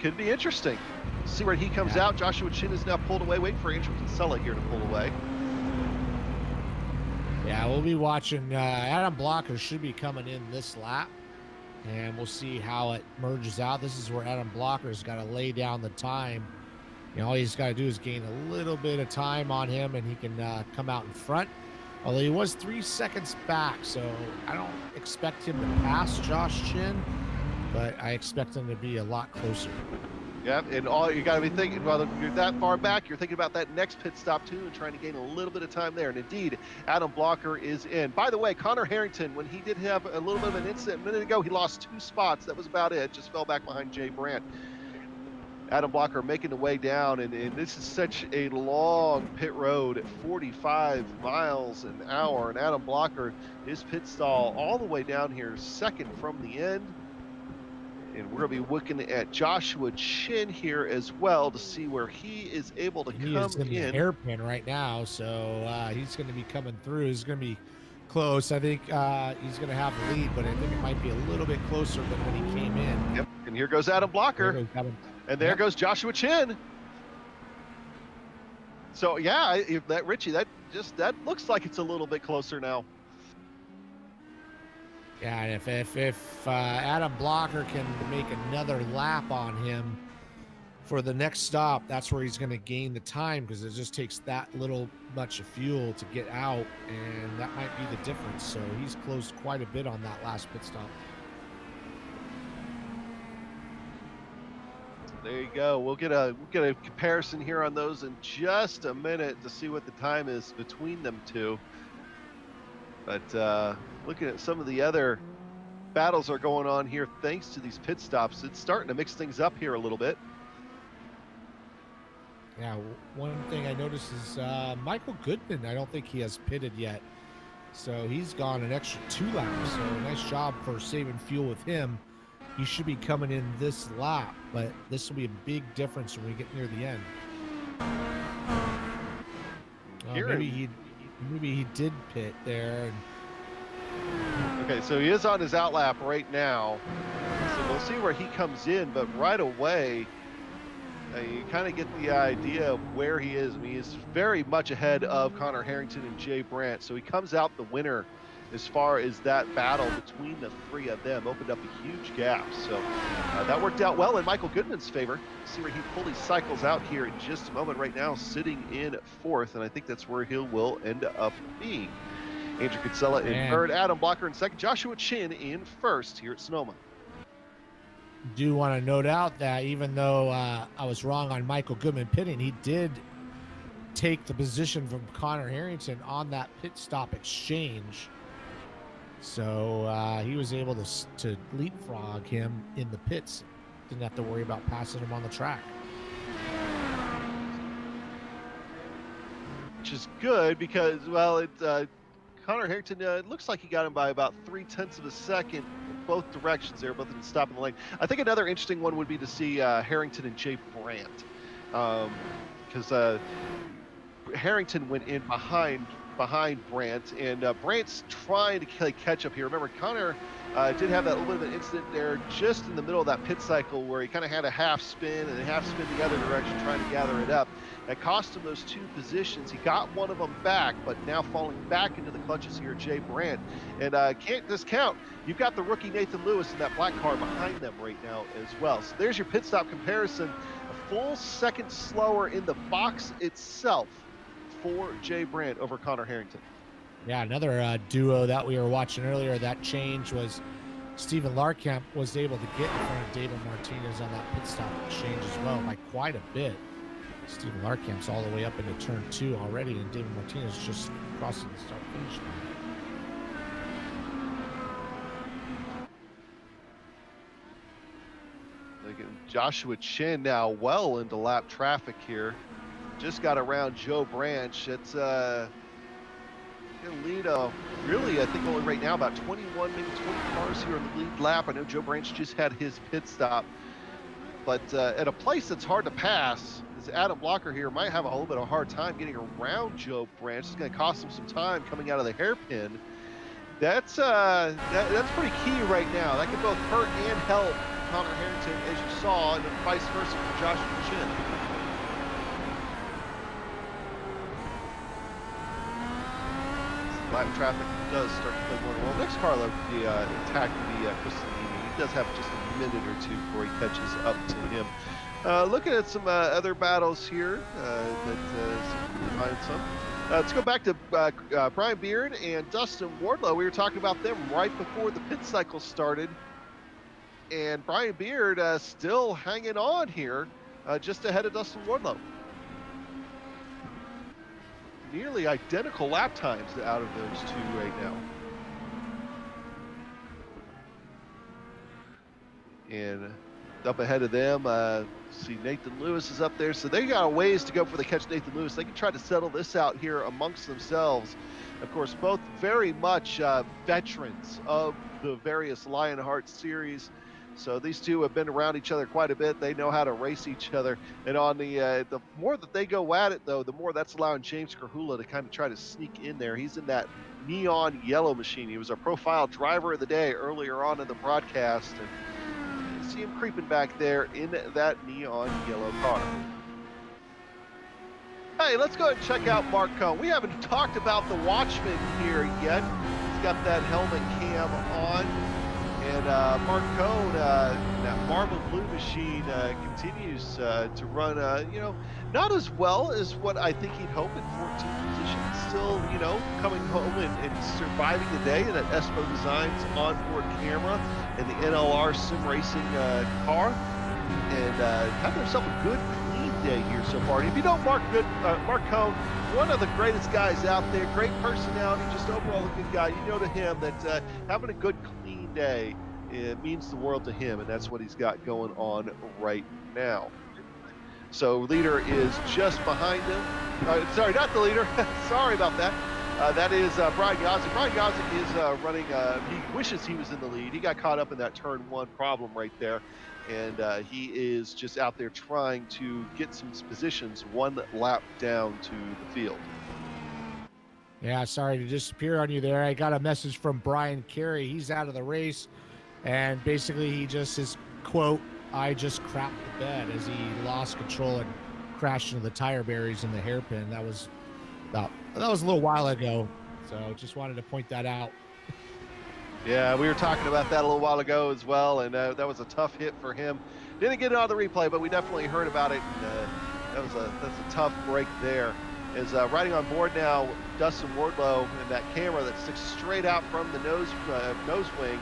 could be interesting. See where he comes out. Joshua Chin is now pulled away. Wait for Andrew Kinsella here to pull away. Yeah, we'll be watching. Adam Blocker should be coming in this lap, and we'll see how it merges out. This is where Adam Blocker's got to lay down the time. You know, all he's got to do is gain a little bit of time on him, and he can come out in front. Although he was 3 seconds back, so I don't expect him to pass Josh Chin, but I expect him to be a lot closer. Yeah, and all you got to be thinking, while you're that far back, you're thinking about that next pit stop too and trying to gain a little bit of time there. And indeed, Adam Blocker is in. By the way, Connor Harrington, when he did have a little bit of an incident a minute ago, he lost 2 spots. That was about it. Just fell back behind Jay Brandt. Adam Blocker making the way down, and this is such a long pit road at 45 miles an hour. And Adam Blocker, his pit stall all the way down here, second from the end. And we're going to be looking at Joshua Chin here as well to see where he is able to come in. He is in the hairpin right now, so he's going to be coming through. He's going to be close. I think he's going to have the lead, but I think it might be a little bit closer than when he came in. Yep, and here goes Adam Blocker. And there goes Joshua Chin. So, yeah, Richie, that looks like it's a little bit closer now. Yeah, and if Adam Blocker can make another lap on him for the next stop, that's where he's going to gain the time, because it just takes that little much of fuel to get out, and that might be the difference. So he's closed quite a bit on that last pit stop. There you go. We'll get a comparison here on those in just a minute to see what the time is between them two. But looking at some of the other battles that are going on here thanks to these pit stops, it's starting to mix things up here a little bit. Yeah, one thing I noticed is Michael Goodman, I don't think he has pitted yet. So he's gone an extra 2 laps. So nice job for saving fuel with him. He should be coming in this lap, but this will be a big difference when we get near the end. Maybe he did pit there. Okay, so he is on his out lap right now. So we'll see where he comes in, but right away, you kind of get the idea of where he is. I mean, he's very much ahead of Connor Harrington and Jay Brandt. So he comes out the winner as far as that battle between the 3 of them. Opened up a huge gap. So that worked out well in Michael Goodman's favor. See where he fully cycles out here in just a moment. Right now, sitting in 4th, and I think that's where he will end up being. Andrew Kinsella in 3rd, Adam Blocker in 2nd, Joshua Chin in 1st here at Sonoma. Do want to note out that even though I was wrong on Michael Goodman pitting, he did take the position from Connor Harrington on that pit stop exchange. So he was able to leapfrog him in the pits. Didn't have to worry about passing him on the track. Which is good because, well, Connor Harrington, it looks like he got him by about 0.3 of a second both directions there, both in the stop and the lane. I think another interesting one would be to see Harrington and Jay Brandt, because Harrington went in behind behind Brandt, and Brandt's trying to catch up here. Remember, Connor did have that little bit of an incident there just in the middle of that pit cycle where he kind of had a half spin and a half spin the other direction trying to gather it up. That cost him those 2 positions. He got one of them back, but now falling back into the clutches here, Jay Brandt. And can't discount, you've got the rookie Nathan Lewis in that black car behind them right now as well. So there's your pit stop comparison. A full second slower in the box itself for Jay Brandt over Connor Harrington. Yeah, another duo that we were watching earlier, that change was Stephen Larkamp was able to get in front of David Martinez on that pit stop change as well by quite a bit. Stephen Larkamp's all the way up into turn 2 already, and David Martinez just crossing the start finish line. Joshua Chin now well into lap traffic here. Just got around Joe Branch. It's going to lead really, I think only right now about 21, maybe 20 cars here in the lead lap. I know Joe Branch just had his pit stop, but at a place that's hard to pass, is Adam Blocker here might have a little bit of a hard time getting around Joe Branch. It's going to cost him some time coming out of the hairpin. That's pretty key right now. That could both hurt and help Connor Harrington, as you saw, and vice versa for Joshua Chin. Lap traffic does start to play more well. Next car will be attacking the Cristolini. He does have just a minute or 2 before he catches up to him. Looking at some other battles here that find some. Let's go back to Brian Beard and Dustin Wardlow. We were talking about them right before the pit cycle started. And Brian Beard still hanging on here just ahead of Dustin Wardlow. Nearly identical lap times out of those 2 right now. And up ahead of them, see Nathan Lewis is up there. So they got a ways to go before they catch Nathan Lewis. They can try to settle this out here amongst themselves. Of course, both very much veterans of the various Lionheart series. So these two have been around each other quite a bit. They know how to race each other. And on the more that they go at it, though, the more that's allowing James Krahula to kind of try to sneak in there. He's in that neon yellow machine. He was our profile driver of the day earlier on in the broadcast. And you see him creeping back there in that neon yellow car. Hey, let's go ahead and check out Mark Cohn. We haven't talked about the Watchman here yet. He's got that helmet cam on. And Mark Cohn, that Marble Blue machine continues to run, not as well as what I think he'd hope in 14th position. Still, coming home and surviving the day in that Espo Designs onboard camera and the NLR Sim Racing car. And having himself a good, clean day here so far. And if you know Mark Cohn, one of the greatest guys out there, great personality, just overall a good guy. You know to him that having a good, clean day, it means the world to him, and that's what he's got going on right now. So leader is just behind him. Sorry, not the leader. Sorry about that. That is Brian Gozik. Brian Gozik is running, he wishes he was in the lead. He got caught up in that turn 1 problem right there, and he is just out there trying to get some positions 1 lap down to the field. Yeah, sorry to disappear on you there. I got a message from Brian Carey. He's out of the race, and basically he just his quote, "I just crapped the bed," as he lost control and crashed into the tire barriers in the hairpin. That was a little while ago, so just wanted to point that out. Yeah, we were talking about that a little while ago as well, and that was a tough hit for him. Didn't get it on the replay, but we definitely heard about it. And, that's a tough break there. Is riding on board now, Dustin Wardlow, and that camera that sticks straight out from the nose wing,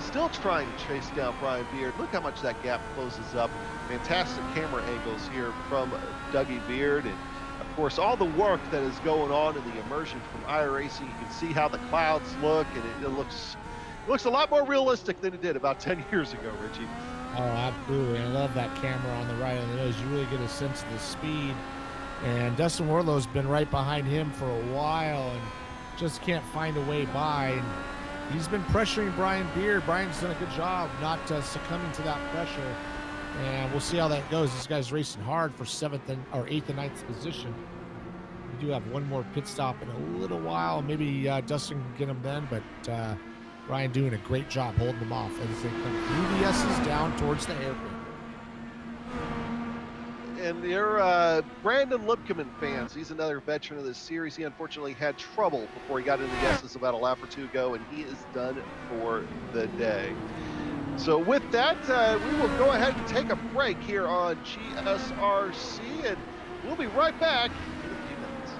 still trying to chase down Brian Beard. Look how much that gap closes up. Fantastic camera angles here from Dougie Beard, and of course all the work that is going on in the immersion from iRacing. You can see how the clouds look, and it looks a lot more realistic than it did about 10 years ago, Richie. Oh, absolutely. I love that camera on the right of the nose. You really get a sense of the speed. And Dustin Wardlow's been right behind him for a while and just can't find a way by. And he's been pressuring Brian Beard. Brian's done a good job not succumbing to that pressure. And we'll see how that goes. This guy's racing hard for 8th and 9th position. We do have one more pit stop in a little while. Maybe Dustin can get him then, but Ryan doing a great job holding them off as they come through the S's down towards the hairpin. And they're Brandon Lipkeman fans. He's another veteran of this series. He unfortunately had trouble before he got into the S's about a lap or two ago, and he is done for the day. So with that, we will go ahead and take a break here on GSRC, and we'll be right back in a few minutes.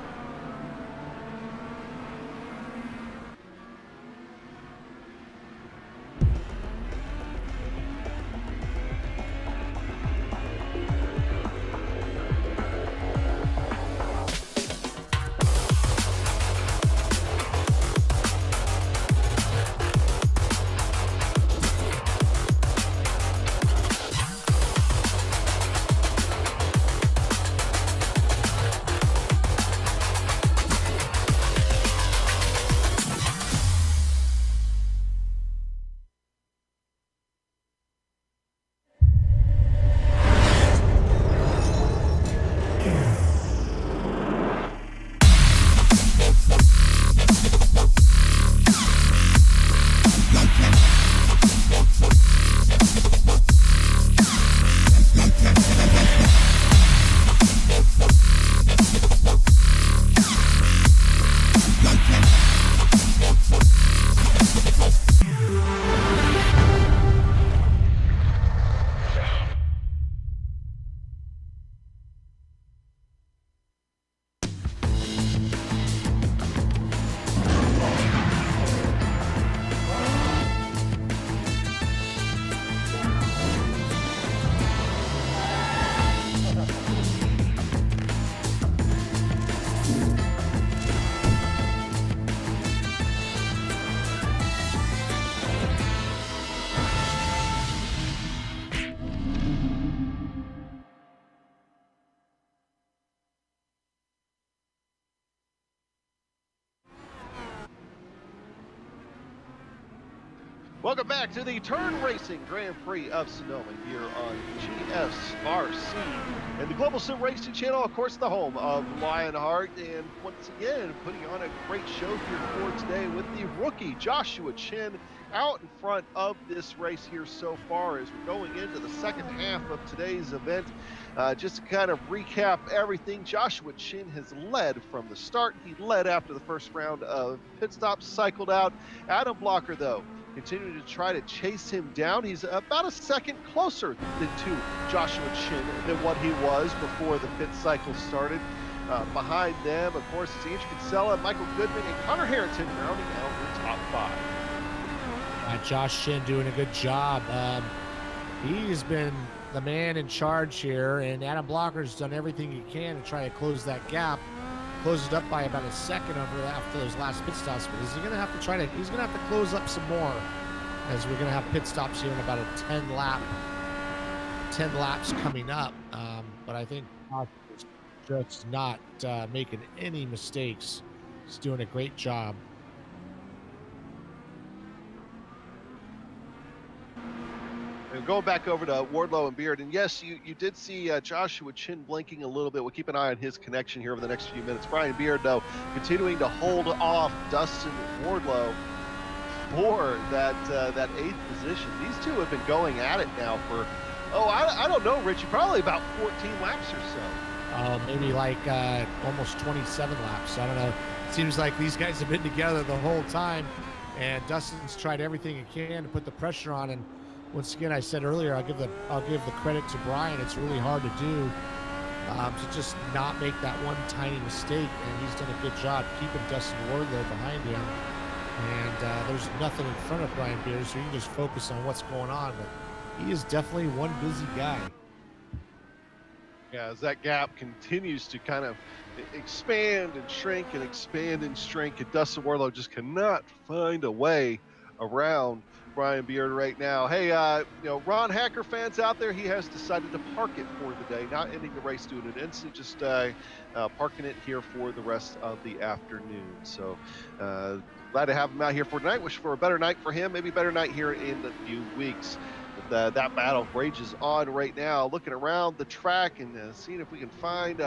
Welcome back to the Turn Racing Grand Prix of Sonoma here on GSRC and the Global SimRacing Channel, of course, the home of Lionheart. And once again, putting on a great show here for today with the rookie Joshua Chin out in front of this race here so far as we're going into the second half of today's event. Just to kind of recap everything, Joshua Chin has led from the start. He led after the first round of pit stops, cycled out. Adam Blocker, though, continuing to try to chase him down. He's about a second closer to Joshua Chin than what he was before the pit cycle started. Behind them, of course, is Andrew Kinsella, Michael Goodman, and Connor Harrington rounding out the top five. Josh Chin doing a good job. He's been the man in charge here, and Adam Blocker's done everything he can to try to close that gap. Closed it up by about a second after those last pit stops, but he's gonna have to close up some more, as we're gonna have pit stops here in about a 10 laps coming up. But I think Josh is just not making any mistakes. He's doing a great job. And going back over to Wardlow and Beard, and yes, you did see Joshua Chin blinking a little bit. We'll keep an eye on his connection here over the next few minutes. Brian Beard, though, continuing to hold off Dustin Wardlow for that eighth position. These two have been going at it now for, I don't know, Richie, probably about 14 laps or so. Maybe like almost 27 laps. I don't know. It seems like these guys have been together the whole time, and Dustin's tried everything he can to put the pressure on. And once again, I said earlier, I'll give the credit to Brian. It's really hard to do, to just not make that one tiny mistake, and he's done a good job keeping Dustin Wardlow behind him. And there's nothing in front of Brian Beard, so you can just focus on what's going on. But he is definitely one busy guy. Yeah, as that gap continues to kind of expand and shrink and expand and shrink, and Dustin Wardlow just cannot find a way around Brian Beard right now. Hey, Ron Hacker fans out there, he has decided to park it for the day, not ending the race due to an incident, just parking it here for the rest of the afternoon. So glad to have him out here for tonight. Wish for a better night for him, maybe a better night here in a few weeks. But that battle rages on right now. Looking around the track and seeing if we can find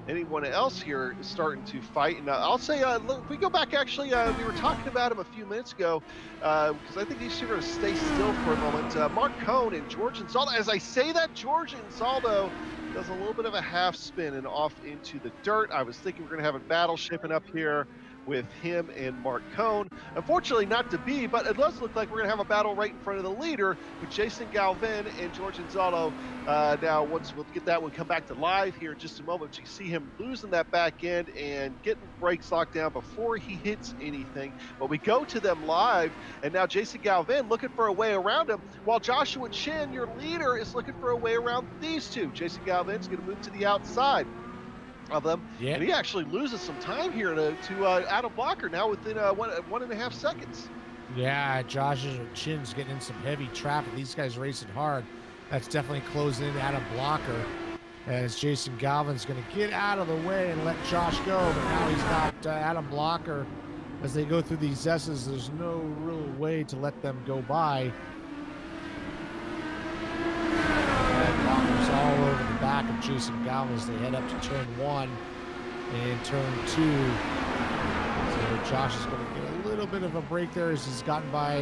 anyone else here starting to fight. And I'll say, look, if we go back, actually, we were talking about him a few minutes ago because I think these two are going to stay still for a moment. Mark Cohn and George Ansaldo. As I say that, George Ansaldo does a little bit of a half spin and off into the dirt. I was thinking we're going to have a battle shaping up here with him and Mark Cohn. Unfortunately, not to be, but it does look like we're going to have a battle right in front of the leader with Jason Galvin and George Ansaldo. Now, once we'll get that one come back to live here in just a moment, you see him losing that back end and getting brakes locked down before he hits anything. But we go to them live, and now Jason Galvin looking for a way around him, while Joshua Chin, your leader, is looking for a way around these two. Jason Galvin's going to move to the outside of them, and he actually loses some time here to Adam Blocker now within 1.5 seconds. Yeah, Josh Chin's getting in some heavy traffic. These guys racing hard. That's definitely closing in Adam Blocker, as Jason Galvin's going to get out of the way and let Josh go, but now he's got Adam Blocker. As they go through these S's, there's no real way to let them go by. Blocker's all over the back of Jason Galvin as they head up to turn 1 and turn 2. So Josh is going to get a little bit of a break there as he's gotten by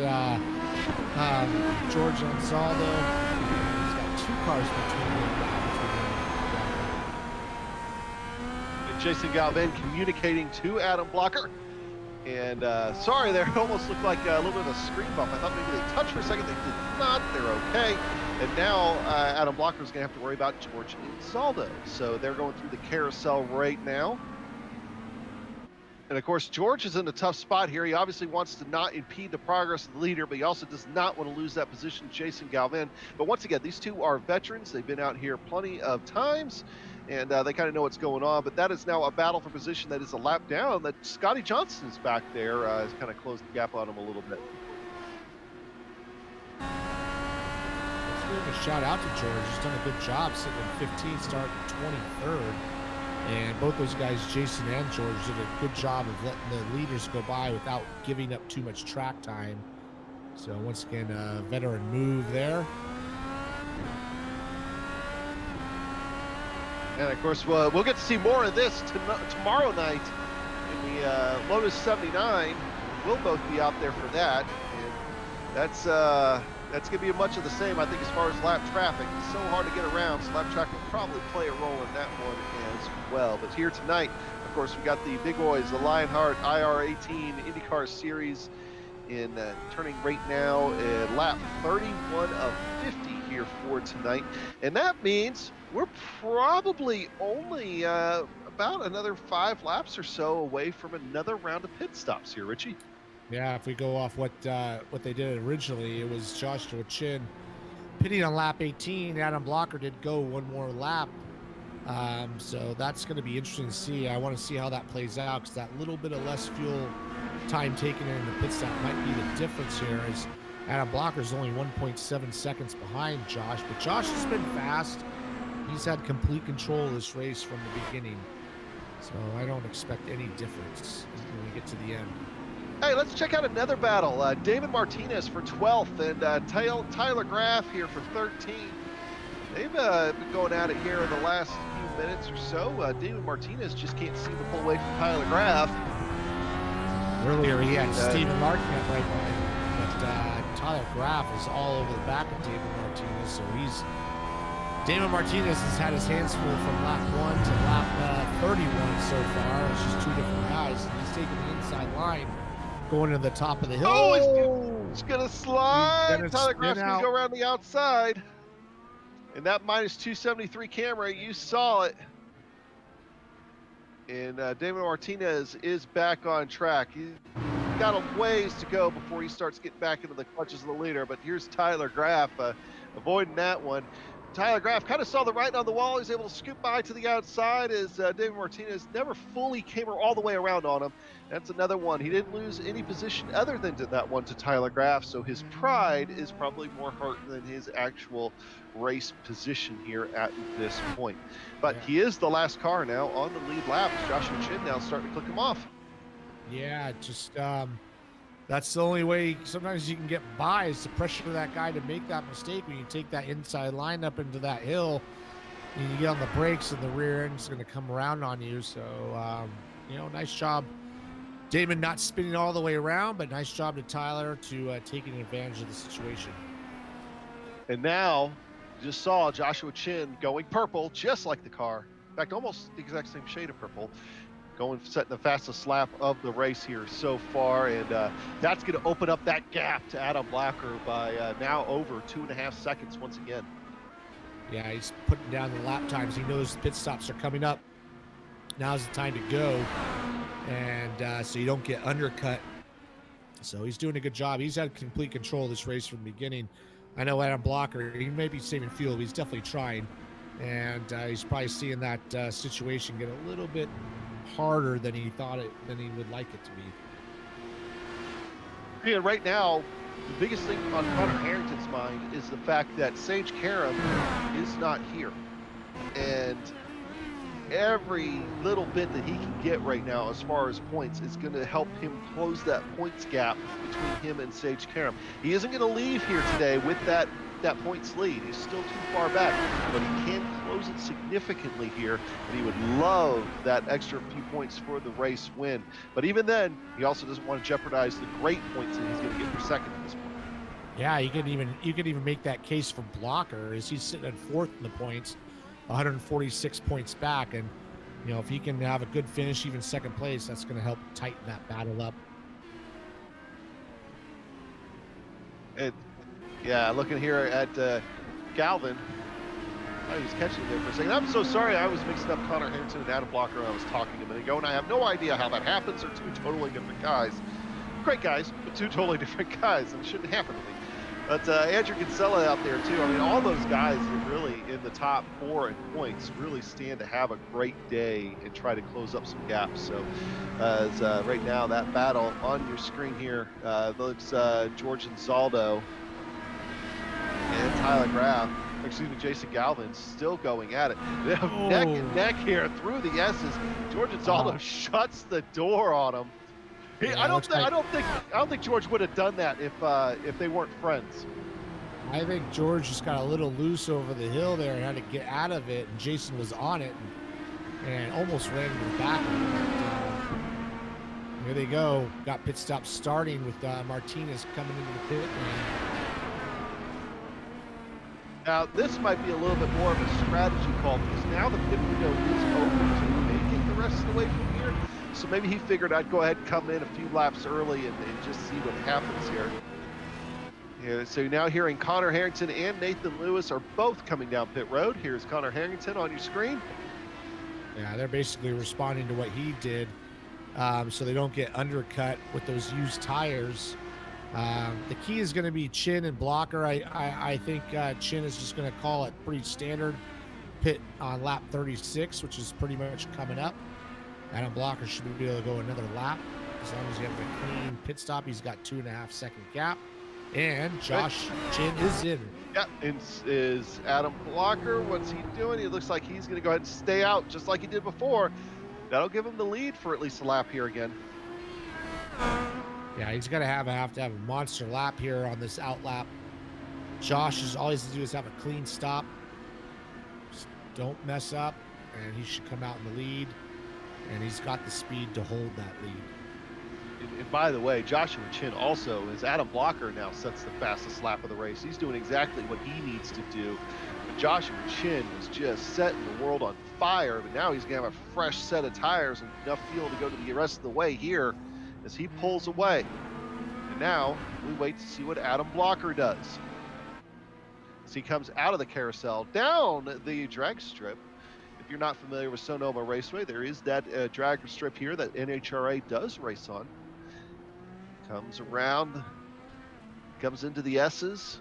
George Ansaldo. He's got 2 cars between him and Jason Galvin communicating to Adam Blocker. And sorry there, almost looked like a little bit of a screen bump. I thought maybe they touched for a second. They did not. They're okay. And now Adam Blocker is going to have to worry about George Ansaldo. So they're going through the carousel right now. And of course, George is in a tough spot here. He obviously wants to not impede the progress of the leader, but he also does not want to lose that position to Jason Galvin. But once again, these two are veterans. They've been out here plenty of times, and they kind of know what's going on. But that is now a battle for position that is a lap down. That Scotty Johnson is back there, has kind of closed the gap on him a little bit. Let's give a shout out to George. He's done a good job sitting in 15th, starting 23rd. And both those guys, Jason and George, did a good job of letting the leaders go by without giving up too much track time. So once again, a veteran move there. And of course, we'll get to see more of this tomorrow night in the Lotus 79. We'll both be out there for that. And that's going to be much of the same, I think, as far as lap traffic. It's so hard to get around, so lap traffic will probably play a role in that one as well. But here tonight, of course, we got the big boys, the Lionheart IR18 IndyCar Series in turning right now at lap 31 of 50 here for tonight. And that means we're probably only about another 5 laps or so away from another round of pit stops here, Richie. Yeah, if we go off what they did originally, it was Joshua Chin pitting on lap 18. Adam Blocker did go one more lap. So that's going to be interesting to see. I want to see how that plays out, because that little bit of less fuel time taken in the pit stop might be the difference here, as Adam Blocker is only 1.7 seconds behind Josh. But Josh has been fast. He's had complete control of this race from the beginning. So I don't expect any difference when we get to the end. Hey, let's check out another battle. David Martinez for 12th and Tyler Graff here for 13th. They've been going at it here in the last few minutes or so. David Martinez just can't seem to pull away from Tyler Graff. Earlier he had Stephen Larkin right behind him, but Tyler Graff is all over the back of David Martinez. So David Martinez has had his hands full from lap 1 to lap 31 so far. It's just 2 different guys, and he's taking the inside line, going to the top of the hill. Oh, he's going to slide. Tyler Graff's going to go around the outside. And that minus 273 camera, you saw it. And David Martinez is back on track. He's got a ways to go before he starts getting back into the clutches of the leader. But here's Tyler Graff avoiding that one. Tyler Graff kind of saw the writing on the wall. He's able to scoot by to the outside as David Martinez never fully came all the way around on him. That's another one. He didn't lose any position other than that one to Tyler Graff, so his pride is probably more hurt than his actual race position here at this point. But he is the last car now on the lead lap. Joshua Chin now starting to click him off. Yeah, just That's the only way sometimes you can get by, is to pressure that guy to make that mistake. When you take that inside line up into that hill and you get on the brakes and the rear end's going to come around on you. So, nice job, Damon, not spinning all the way around, but nice job to Tyler to taking advantage of the situation. And now, you just saw Joshua Chin going purple, just like the car. In fact, almost the exact same shade of purple. Setting the fastest lap of the race here so far, and that's going to open up that gap to Adam Blacker by now over 2.5 seconds once again. Yeah, he's putting down the lap times. He knows pit stops are coming up. Now's the time to go, and so you don't get undercut. So he's doing a good job. He's had complete control of this race from the beginning. I know Adam Blocker, he may be saving fuel, but he's definitely trying, and he's probably seeing that situation get a little bit harder than he would like it to be. Yeah, right now, the biggest thing on Connor Harrington's mind is the fact that Sage Karam is not here. And every little bit that he can get right now as far as points is going to help him close that points gap between him and Sage Karam. He isn't going to leave here today with that points lead. He's still too far back, but he can close it significantly here, and he would love that extra few points for the race win. But even then, he also doesn't want to jeopardize the great points that he's going to get for second at this point. Yeah, you could even make that case for Blocker, as he's sitting at fourth in the points, 146 points back, and if he can have a good finish, even second place, that's going to help tighten that battle up. Yeah, looking here at Galvin. I was catching there for a second. I'm so sorry, I was mixing up Connor Harrington and Adam Blocker when I was talking a minute ago, and I have no idea how that happens. They're two totally different guys. Great guys, but two totally different guys, and it shouldn't happen to me. But Andrew Kinsella out there too. I mean, all those guys that really in the top 4 in points really stand to have a great day and try to close up some gaps. So as right now, that battle on your screen here looks George Anzaldo and Tyler Graff, Jason Galvin still going at it. They have neck and neck here through the S's. George Anzaldo shuts the door on him. I don't think George would have done that if they weren't friends. I think George just got a little loose over the hill there and had to get out of it, and Jason was on it and almost ran into the back of it. Here they go. Got pit stop starting with Martinez coming into the pit lane. Now, this might be a little bit more of a strategy call, because now the pit window is open to make it the rest of the way from here. So maybe he figured I'd go ahead and come in a few laps early and just see what happens here. Yeah, so now hearing Connor Harrington and Nathan Lewis are both coming down pit road. Here's Connor Harrington on your screen. Yeah, they're basically responding to what he did, so they don't get undercut with those used tires. The key is going to be Chin and Blocker. I think Chin is just going to call it pretty standard pit on lap 36, which is pretty much coming up. Adam Blocker should be able to go another lap as long as you have a clean pit stop. He's got 2.5 second gap, and Josh Chin is in. Yeah, is Adam Blocker. What's he doing? He looks like he's going to go ahead and stay out just like he did before. That'll give him the lead for at least a lap here again. Yeah, he's going to have to have a monster lap here on this out lap. Josh is all he has to do is have a clean stop. Just don't mess up, and he should come out in the lead. And he's got the speed to hold that lead. And by the way, Joshua Chin also, as Adam Blocker now sets the fastest lap of the race. He's doing exactly what he needs to do. But Joshua Chin was just setting the world on fire, but now he's going to have a fresh set of tires and enough fuel to go to the rest of the way here as he pulls away. And now we wait to see what Adam Blocker does. As he comes out of the carousel, down the drag strip. If you're not familiar with Sonoma Raceway, there is that drag strip here that NHRA does race on. Comes around, comes into the S's.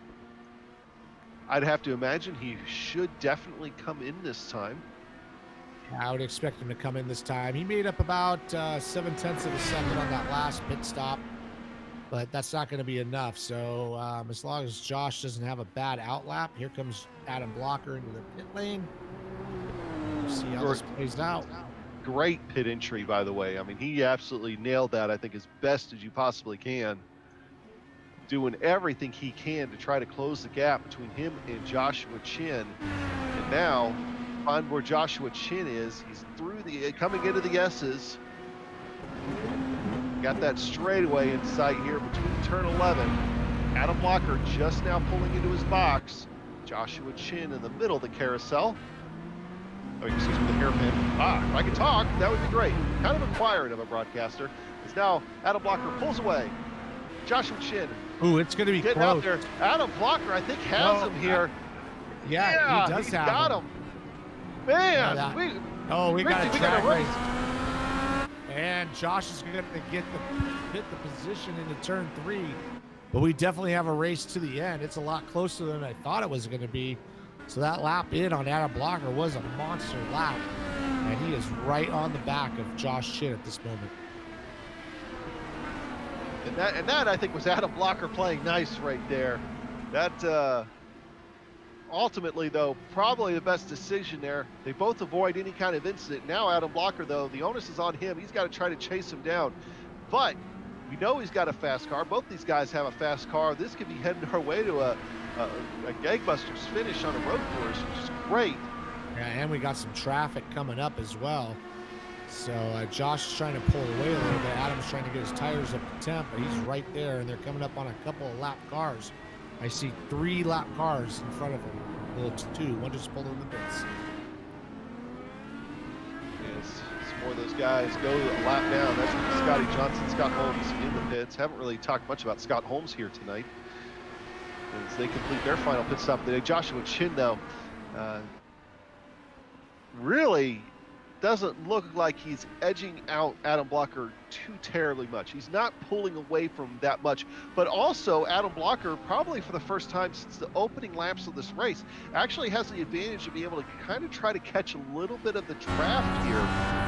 I'd have to imagine he should definitely come in this time. I would expect him to come in this time. He made up about 0.7 of a second on that last pit stop, but that's not going to be enough. So as long as Josh doesn't have a bad outlap, here comes Adam Blocker into the pit lane. See how this plays out. Great pit entry, by the way. I mean, he absolutely nailed that, I think, as best as you possibly can. doing everything he can to try to close the gap between him and Joshua Chin. And now, find where Joshua Chin is. He's through the coming into the S's. Got that straightaway in sight here between turn 11. Adam Blocker just now pulling into his box. Joshua Chin in the middle of the carousel. Oh, excuse me, the hairpin. If I could talk, that would be great. Kind of inquired of a broadcaster. As now Adam Blocker pulls away. Joshua Chin. Ooh, it's going to be getting close. out there. Adam Blocker, I think, has him here. Yeah, he does he's have got him. Man, we got a we track got a race. And Josh is going to hit the position into turn 3. But we definitely have a race to the end. It's a lot closer than I thought it was going to be. So that lap in on Adam Blocker was a monster lap. And he is right on the back of Josh Chin at this moment. And that I think was Adam Blocker playing nice right there. That ultimately, though, probably the best decision there. They both avoid any kind of incident. Now Adam Blocker, though, the onus is on him. He's got to try to chase him down. But we know he's got a fast car. Both these guys have a fast car. This could be heading our way to a gangbusters finish on a road course, which is great. Yeah, and we got some traffic coming up as well. So Josh is trying to pull away a little bit. Adam's trying to get his tires up to temp, but he's right there, and they're coming up on a couple of lap cars. I see 3 lap cars in front of him. Well, 2. One just pulled in the pits. Yes, some more of those guys go a lap down. That's Scotty Johnson, Scott Holmes in the pits. Haven't really talked much about Scott Holmes here tonight as they complete their final pit stop today. Joshua Chin, though, really doesn't look like he's edging out Adam Blocker too terribly much. He's not pulling away from that much, but also Adam Blocker, probably for the first time since the opening laps of this race, actually has the advantage to be able to kind of try to catch a little bit of the draft here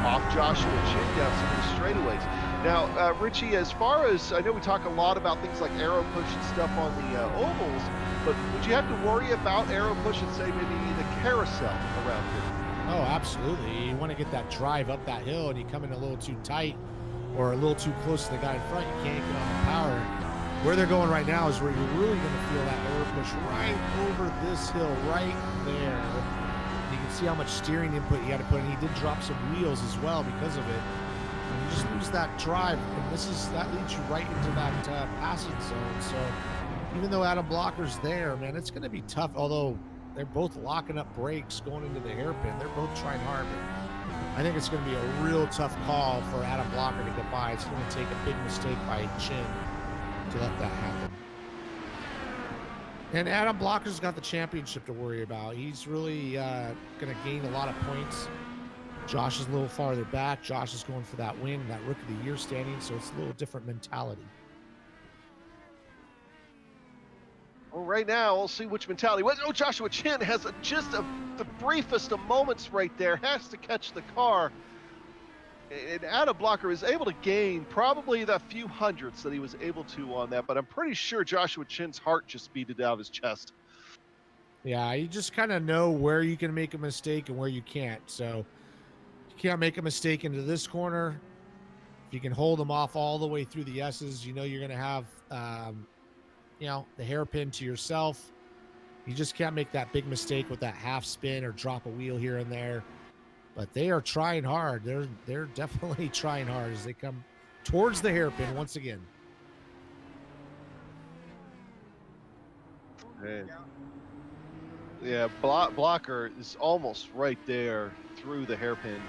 off Joshua Chin down some of the straightaways. Now, Richie, as far as, I know we talk a lot about things like aero push and stuff on the ovals, but would you have to worry about aero push and say maybe the carousel around here? Oh, absolutely. You want to get that drive up that hill and you come in a little too tight or a little too close to the guy in front, you can't get on the power. Where they're going right now is where you're really going to feel that air push right over this hill right there. You can see how much steering input you got to put in. He did drop some wheels as well because of it. And you just lose that drive, and that leads you right into that passing zone. So even though Adam Blocker's there, man, it's going to be tough, although they're both locking up brakes going into the hairpin. They're both trying hard, but I think it's going to be a real tough call for Adam Blocker to get by. It's going to take a big mistake by Chin to let that happen. And Adam Blocker's got the championship to worry about. He's really going to gain a lot of points. Josh is a little farther back. Josh is going for that win, that Rookie of the Year standing, so it's a little different mentality. Well, right now, we'll see which mentality. Oh, Joshua Chin has the briefest of moments right there. Has to catch the car. And Adam Blocker is able to gain probably the few hundredths that he was able to on that, but I'm pretty sure Joshua Chin's heart just beat it out of his chest. Yeah, you just kind of know where you can make a mistake and where you can't. So you can't make a mistake into this corner. If you can hold them off all the way through the S's, you know you're going to have the hairpin to yourself. You just can't make that big mistake with that half spin or drop a wheel here and there. But they are trying hard. They're definitely trying hard as they come towards the hairpin once again. Yeah, Blocker is almost right there through the hairpin.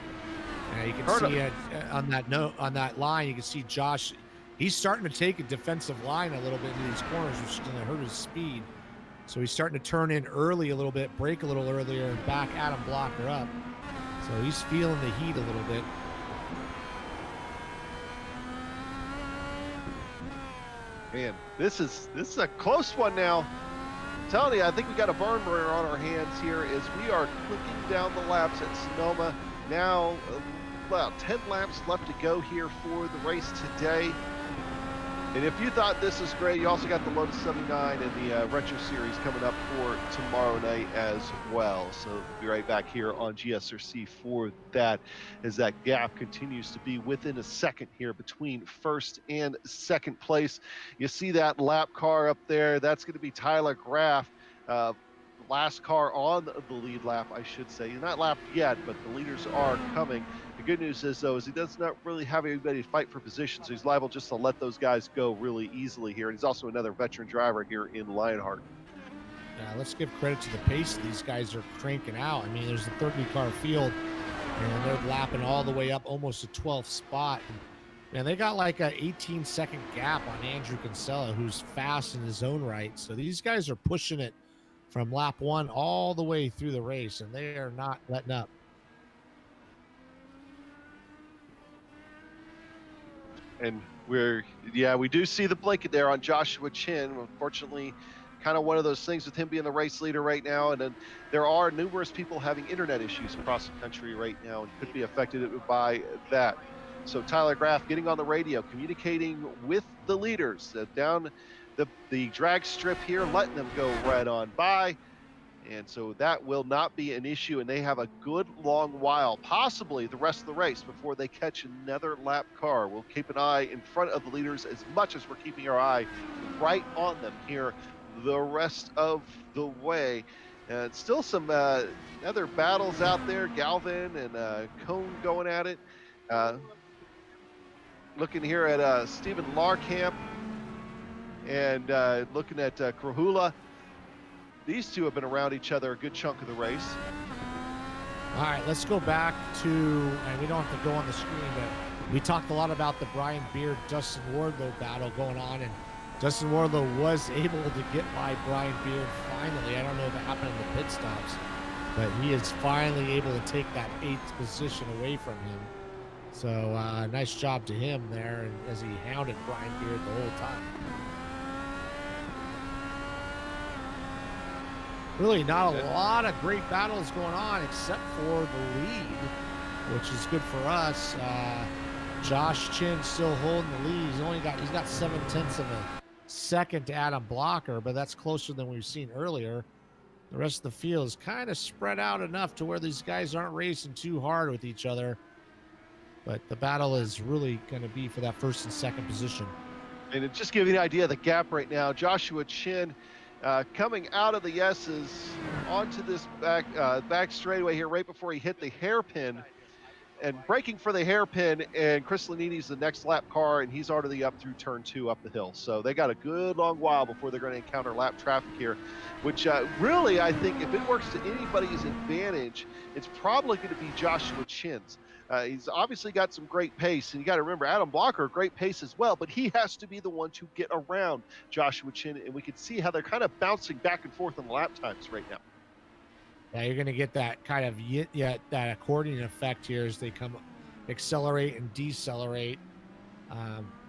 Yeah, you can see it on that line. You can see Josh. He's starting to take a defensive line a little bit into these corners, which is going to hurt his speed. So he's starting to turn in early a little bit, brake a little earlier, and back Adam Blocker up. So he's feeling the heat a little bit. Man, this is a close one now. I'm telling you, I think we got a burn burner on our hands here as we are clicking down the laps at Sonoma. Now, about 10 laps left to go here for the race today. And if you thought this is great, you also got the Lotus 79 and the Retro Series coming up for tomorrow night as well. So we'll be right back here on GSRC for that, as that gap continues to be within a second here between first and second place. You see that lap car up there. That's going to be Tyler Graff. Last car on the lead lap, I should say. He's not lapped yet, but the leaders are coming. The good news is, though, is he does not really have anybody to fight for position, so he's liable just to let those guys go really easily here. And he's also another veteran driver here in Lionheart. Yeah, let's give credit to the pace these guys are cranking out. I mean, there's a 30-car field, and they're lapping all the way up almost a 12th spot. And they got like a 18-second gap on Andrew Kinsella, who's fast in his own right. So these guys are pushing it from lap 1 all the way through the race, and they are not letting up. And we do see the blanket there on Joshua Chin. Unfortunately, kind of one of those things with him being the race leader right now. And then there are numerous people having internet issues across the country right now and could be affected by that. So Tyler Graff getting on the radio, communicating with the leaders down the drag strip here, letting them go right on by. And so that will not be an issue, and they have a good long while, possibly the rest of the race, before they catch another lap car. We'll keep an eye in front of the leaders as much as we're keeping our eye right on them here the rest of the way. And still some other battles out there, Galvin and Cone going at it. Looking here at Stephen Larkamp and looking at Krahula. These two have been around each other a good chunk of the race. All right, let's go back to, and we don't have to go on the screen, but we talked a lot about the Brian Beard, Dustin Wardlow battle going on, and Dustin Wardlow was able to get by Brian Beard finally. I don't know if it happened in the pit stops, but he is finally able to take that 8th position away from him. So nice job to him there, and as he hounded Brian Beard the whole time. Really not a lot of great battles going on except for the lead, which is good for us. Josh Chin still holding the lead. He's got 7/10 of a second to Adam Blocker, but that's closer than we've seen earlier. The rest of the field is kind of spread out enough to where these guys aren't racing too hard with each other. But the battle is really going to be for that first and second position. And it just give you an idea of the gap right now. Joshua Chin coming out of the S's onto this back straightaway here right before he hit the hairpin, and braking for the hairpin, and Chris Lanini's the next lap car, and he's already up through turn 2 up the hill. So they got a good long while before they're going to encounter lap traffic here, which really, I think if it works to anybody's advantage, it's probably going to be Joshua Chin's. He's obviously got some great pace, and you got to remember Adam Blocker, great pace as well, but he has to be the one to get around Joshua Chin, and we can see how they're kind of bouncing back and forth on the lap times right now. Yeah, you're going to get that kind of that accordion effect here as they come accelerate and decelerate.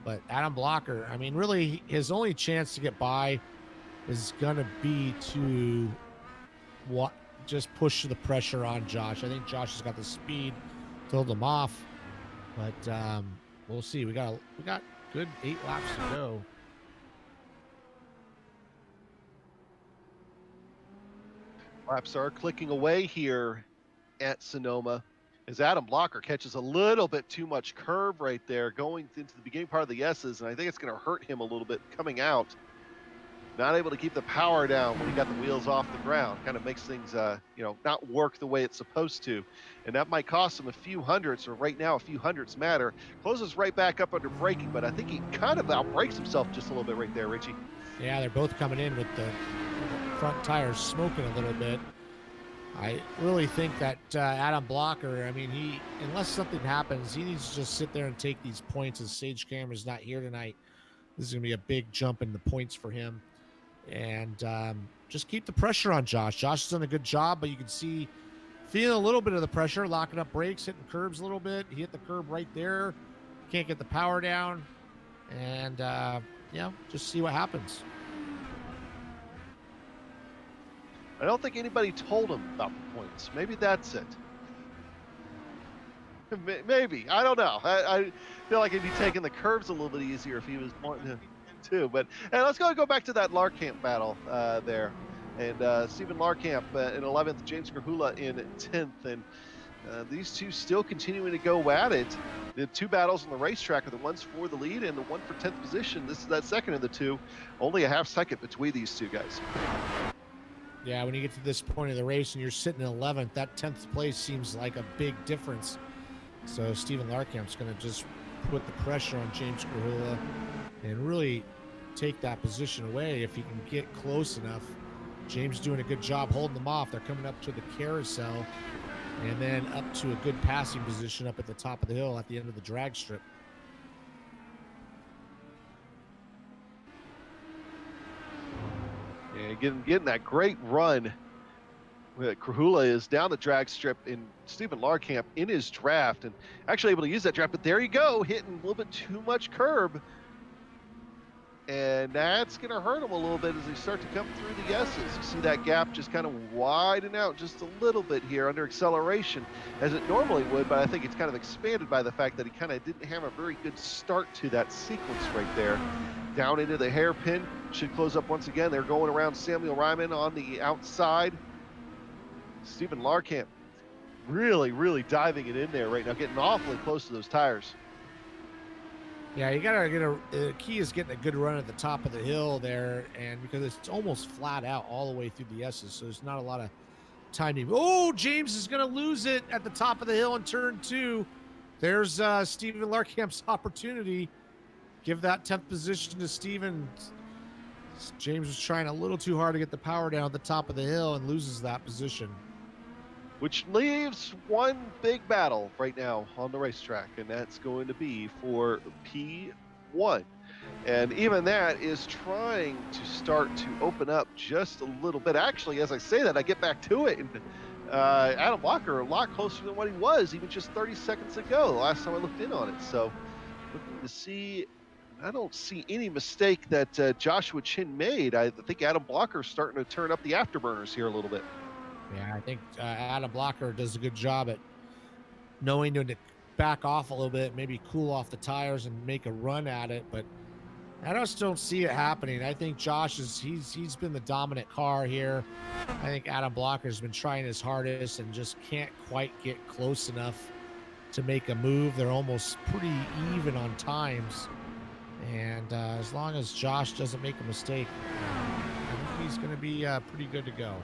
But Adam Blocker, I mean, really his only chance to get by is going to be to just push the pressure on Josh. I think Josh has got the speed to hold him off, but we'll see. We got good 8 laps to go. Laps are clicking away here at Sonoma as Adam Blocker catches a little bit too much curve right there going into the beginning part of the S's, and I think it's going to hurt him a little bit coming out. Not able to keep the power down when he got the wheels off the ground. Kind of makes things, not work the way it's supposed to. And that might cost him a few hundredths, or right now a few hundredths matter. Closes right back up under braking, but I think he kind of outbrakes himself just a little bit right there, Richie. Yeah, they're both coming in with the front tires smoking a little bit. I really think that Adam Blocker, I mean, unless something happens, he needs to just sit there and take these points as Sage Cameron's not here tonight. This is going to be a big jump in the points for him. And just keep the pressure on Josh. Josh has done a good job, but you can see, feeling a little bit of the pressure, locking up brakes, hitting curbs a little bit. He hit the curb right there. Can't get the power down. And, just see what happens. I don't think anybody told him about the points. Maybe that's it. Maybe. I don't know. I feel like he'd be taking the curves a little bit easier if he was wanting to too. But let's go back to that Larkamp battle there. And Stephen Larkamp in 11th, James Krahula in 10th. And these two still continuing to go at it. The two battles on the racetrack are the ones for the lead and the one for 10th position. This is that second of the two. Only a half second between these two guys. Yeah, when you get to this point of the race and you're sitting in 11th, that 10th place seems like a big difference. So Stephen Larkamp's going to just put the pressure on James Krahula and really take that position away if he can get close enough. James doing a good job holding them off. They're coming up to the carousel and then up to a good passing position up at the top of the hill at the end of the drag strip. Yeah, getting that great run. Krahula is down the drag strip and Stephen Larkamp in his draft and actually able to use that draft. But there you go, hitting a little bit too much curb. And that's going to hurt him a little bit as they start to come through the S's. You see that gap just kind of widen out just a little bit here under acceleration as it normally would, but I think it's kind of expanded by the fact that he kind of didn't have a very good start to that sequence right there. Down into the hairpin, should close up once again. They're going around Samuel Ryman on the outside. Stephen Larkamp really diving it in there right now, getting awfully close to those tires. Yeah, you gotta the key is getting a good run at the top of the hill there, and because it's almost flat out all the way through the S's, so there's not a lot of time to. Oh, James is gonna lose it at the top of the hill in turn 2. There's Stephen Larkamp's opportunity. Give that 10th position to Stephen. James was trying a little too hard to get the power down at the top of the hill and loses that position. Which leaves one big battle right now on the racetrack, and that's going to be for P1. And even that is trying to start to open up just a little bit. Actually, as I say that, I get back to it, and Adam Blocker a lot closer than what he was even just 30 seconds ago, the last time I looked in on it. So looking to see, I don't see any mistake that Joshua Chin made. I think Adam Blocker's starting to turn up the afterburners here a little bit. Yeah, I think Adam Blocker does a good job at knowing to back off a little bit, maybe cool off the tires and make a run at it. But I just don't see it happening. I think Josh he's been the dominant car here. I think Adam Blocker's been trying his hardest and just can't quite get close enough to make a move. They're almost pretty even on times. And as long as Josh doesn't make a mistake, I think he's going to be pretty good to go.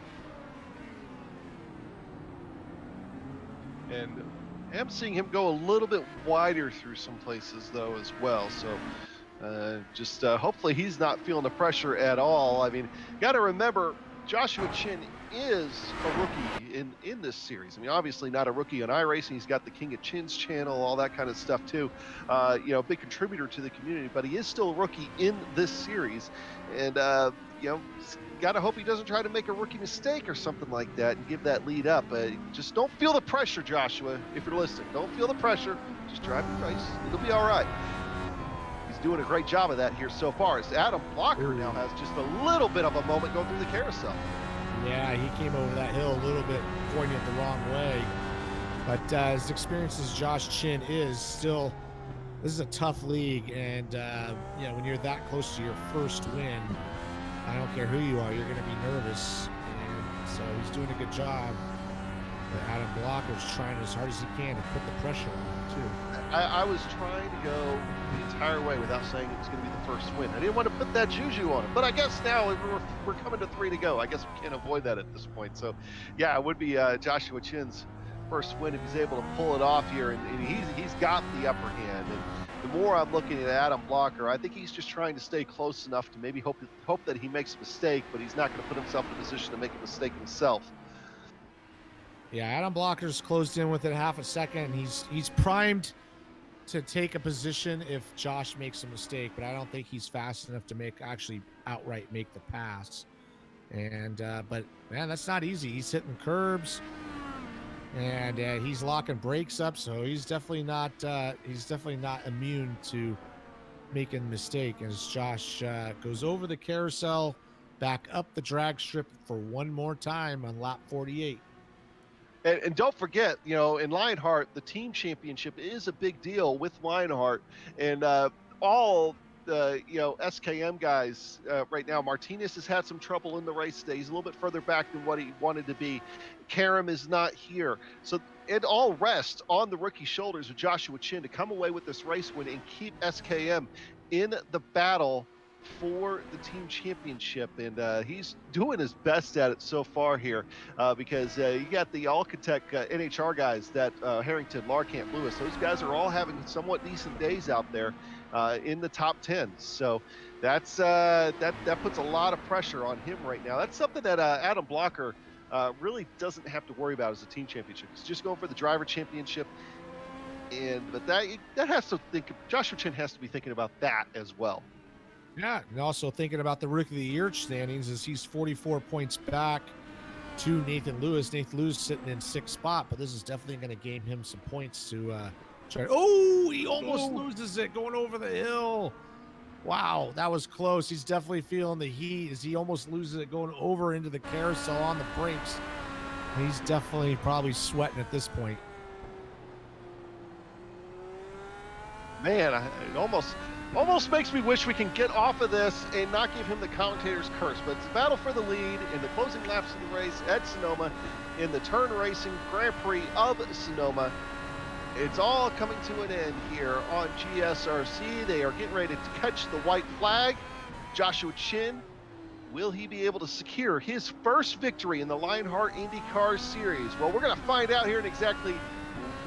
And I'm seeing him go a little bit wider through some places, though, as well. So hopefully he's not feeling the pressure at all. I mean, got to remember, Joshua Chin is a rookie in this series. I mean, obviously not a rookie on iRacing. He's got the King of Chins channel, all that kind of stuff, too. Big contributor to the community, but he is still a rookie in this series. And, got to hope he doesn't try to make a rookie mistake or something like that and give that lead up. Just don't feel the pressure, Joshua, if you're listening. Don't feel the pressure. Just drive your race. It'll be all right. He's doing a great job of that here so far. As Adam Blocker now has just a little bit of a moment going through the carousel. Yeah, he came over that hill a little bit, pointing it the wrong way. But as experienced as Josh Chin is, still, this is a tough league. And, when you're that close to your first win, I don't care who you are, you're going to be nervous. And so he's doing a good job. But Adam Blocker's trying as hard as he can to put the pressure on him, too. I was trying to go the entire way without saying it was going to be the first win. I didn't want to put that juju on it. But I guess now we're coming to 3 to go. I guess we can't avoid that at this point. So, yeah, it would be Joshua Chin's first win if he's able to pull it off here. And he's got the upper hand. And the more I'm looking at Adam Blocker, I think he's just trying to stay close enough to maybe hope that he makes a mistake, but he's not going to put himself in a position to make a mistake himself. Yeah, Adam Blocker's closed in with it half a second. He's primed to take a position if Josh makes a mistake, but I don't think he's fast enough to actually outright make the pass. And but man, that's not easy. He's hitting curbs. And he's locking brakes up, so he's definitely not immune to making a mistake as Josh goes over the carousel, back up the drag strip for one more time on lap 48. And don't forget, in Lionheart, the team championship is a big deal with Lionheart, and all the SKM guys right now. Martinez has had some trouble in the race today. He's a little bit further back than what he wanted to be. Karam is not here. So it all rests on the rookie shoulders of Joshua Chin to come away with this race win and keep SKM in the battle for the team championship. And he's doing his best at it so far here because you got the Alcatech NHR guys, that Harrington, Larkamp, Lewis, those guys are all having somewhat decent days out there in the top 10. So that's that puts a lot of pressure on him right now. That's something that Adam Blocker really doesn't have to worry about as a team championship. He's just going for the driver championship. But that has to think, Joshua Chin has to be thinking about that as well. Yeah, and also thinking about the Rookie of the Year standings, as he's 44 points back to Nathan Lewis. Nathan Lewis sitting in 6th spot, but this is definitely going to gain him some points to try. Oh, he almost loses it going over the hill. Wow, that was close. He's definitely feeling the heat as he almost loses it going over into the carousel on the brakes. He's definitely probably sweating at this point. Man, it almost makes me wish we can get off of this and not give him the commentator's curse. But it's a battle for the lead in the closing laps of the race at Sonoma in the Turn Racing Grand Prix of Sonoma. It's all coming to an end here on GSRC. They are getting ready to catch the white flag. Joshua Chin, will he be able to secure his first victory in the Lionheart IndyCar Series? Well, we're going to find out here in exactly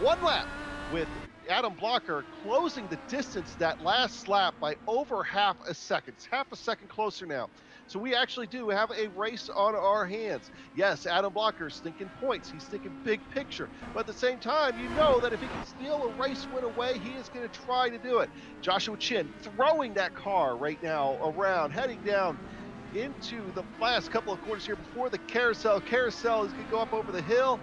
one lap, with Adam Blocker closing the distance that last lap by over half a second. It's half a second closer now. So we actually do have a race on our hands. Yes, Adam Blocker's thinking points. He's thinking big picture. But at the same time, you know that if he can steal a race win away, he is going to try to do it. Joshua Chin throwing that car right now around, heading down into the last couple of quarters here before the carousel. Carousel is going to go up over the hill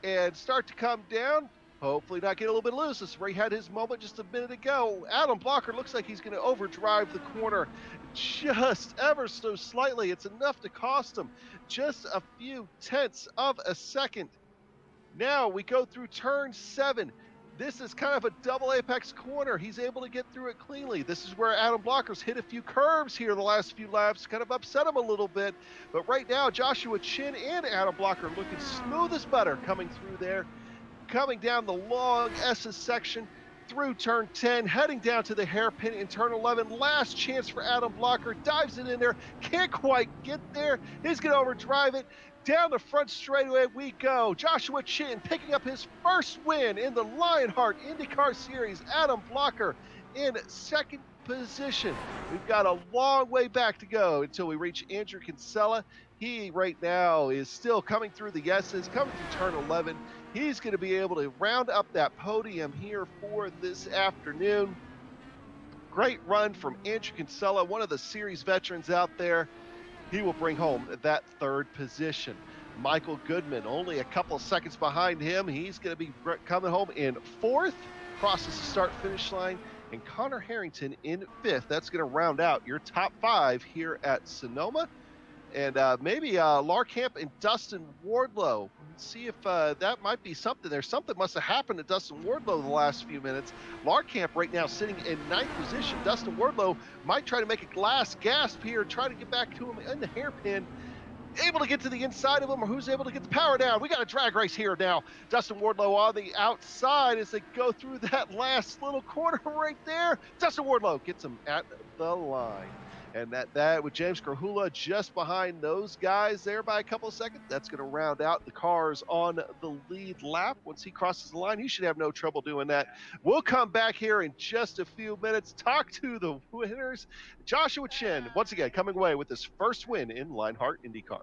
and start to come down. Hopefully not get a little bit loose. This is where he had his moment just a minute ago. Adam Blocker looks like he's going to overdrive the corner just ever so slightly. It's enough to cost him just a few tenths of a second. Now we go through turn 7. This is kind of a double apex corner. He's able to get through it cleanly. This is where Adam Blocker's hit a few curves here the last few laps, kind of upset him a little bit. But right now, Joshua Chin and Adam Blocker looking smooth as butter coming through there. Coming down the long S's section through turn 10, heading down to the hairpin in turn 11. Last chance for Adam Blocker, dives it in there, can't quite get there. He's going to overdrive it. Down the front straightaway we go. Joshua Chin picking up his first win in the Lionheart IndyCar Series. Adam Blocker in second position. We've got a long way back to go until we reach Andrew Kinsella. He right now is still coming through the S's, coming through turn 11. He's going to be able to round up that podium here for this afternoon. Great run from Andrew Kinsella, one of the series veterans out there. He will bring home that third position. Michael Goodman, only a couple of seconds behind him. He's going to be coming home in 4th, crosses the start-finish line. And Connor Harrington in 5th. That's going to round out your top 5 here at Sonoma. And maybe Larkamp and Dustin Wardlow. See if that might be something there. Something must have happened to Dustin Wardlow the last few minutes. Larkamp right now sitting in 9th position. Dustin Wardlow might try to make a last gasp here, try to get back to him in the hairpin. Able to get to the inside of him, or who's able to get the power down. We got a drag race here now. Dustin Wardlow on the outside as they go through that last little corner right there. Dustin Wardlow gets him at the line. And that with James Krahula just behind those guys there by a couple of seconds, that's going to round out the cars on the lead lap. Once he crosses the line, he should have no trouble doing that. We'll come back here in just a few minutes, talk to the winners. Joshua Chin, once again, coming away with his first win in Lionheart IndyCar.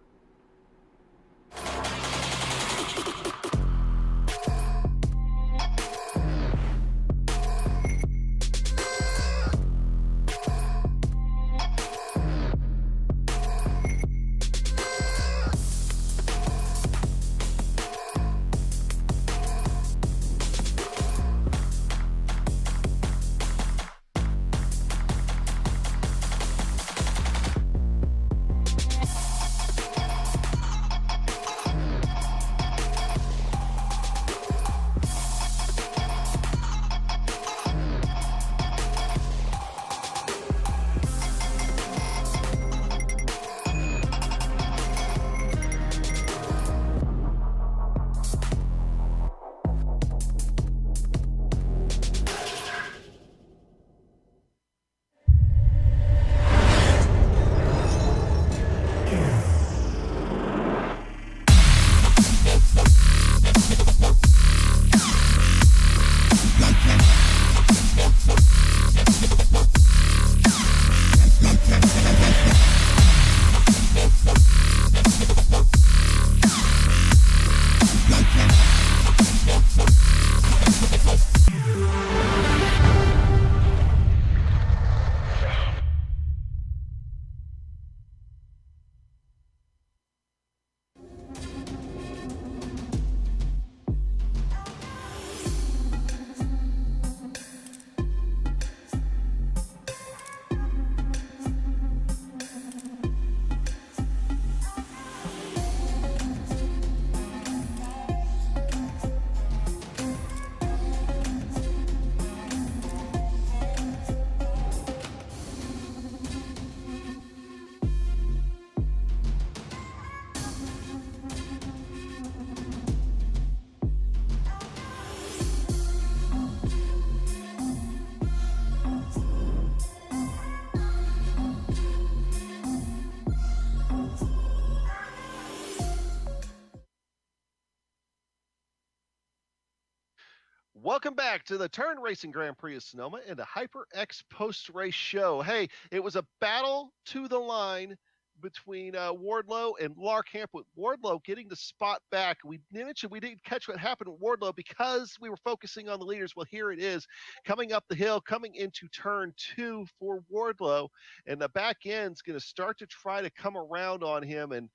Welcome back to the Turn Racing Grand Prix of Sonoma and the HyperX post-race show. Hey, it was a battle to the line between Wardlow and Larkamp, with Wardlow getting the spot back. We didn't catch what happened with Wardlow because we were focusing on the leaders. Well, here it is, coming up the hill, coming into turn 2 for Wardlow, and the back end's going to start to try to come around on him and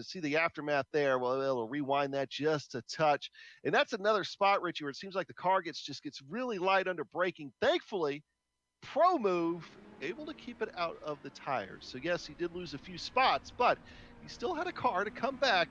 see the aftermath there. Well, it'll rewind that just a touch. And that's another spot, Richie, where it seems like the car gets really light under braking. Thankfully, Pro Move able to keep it out of the tires. So yes, he did lose a few spots, but he still had a car to come back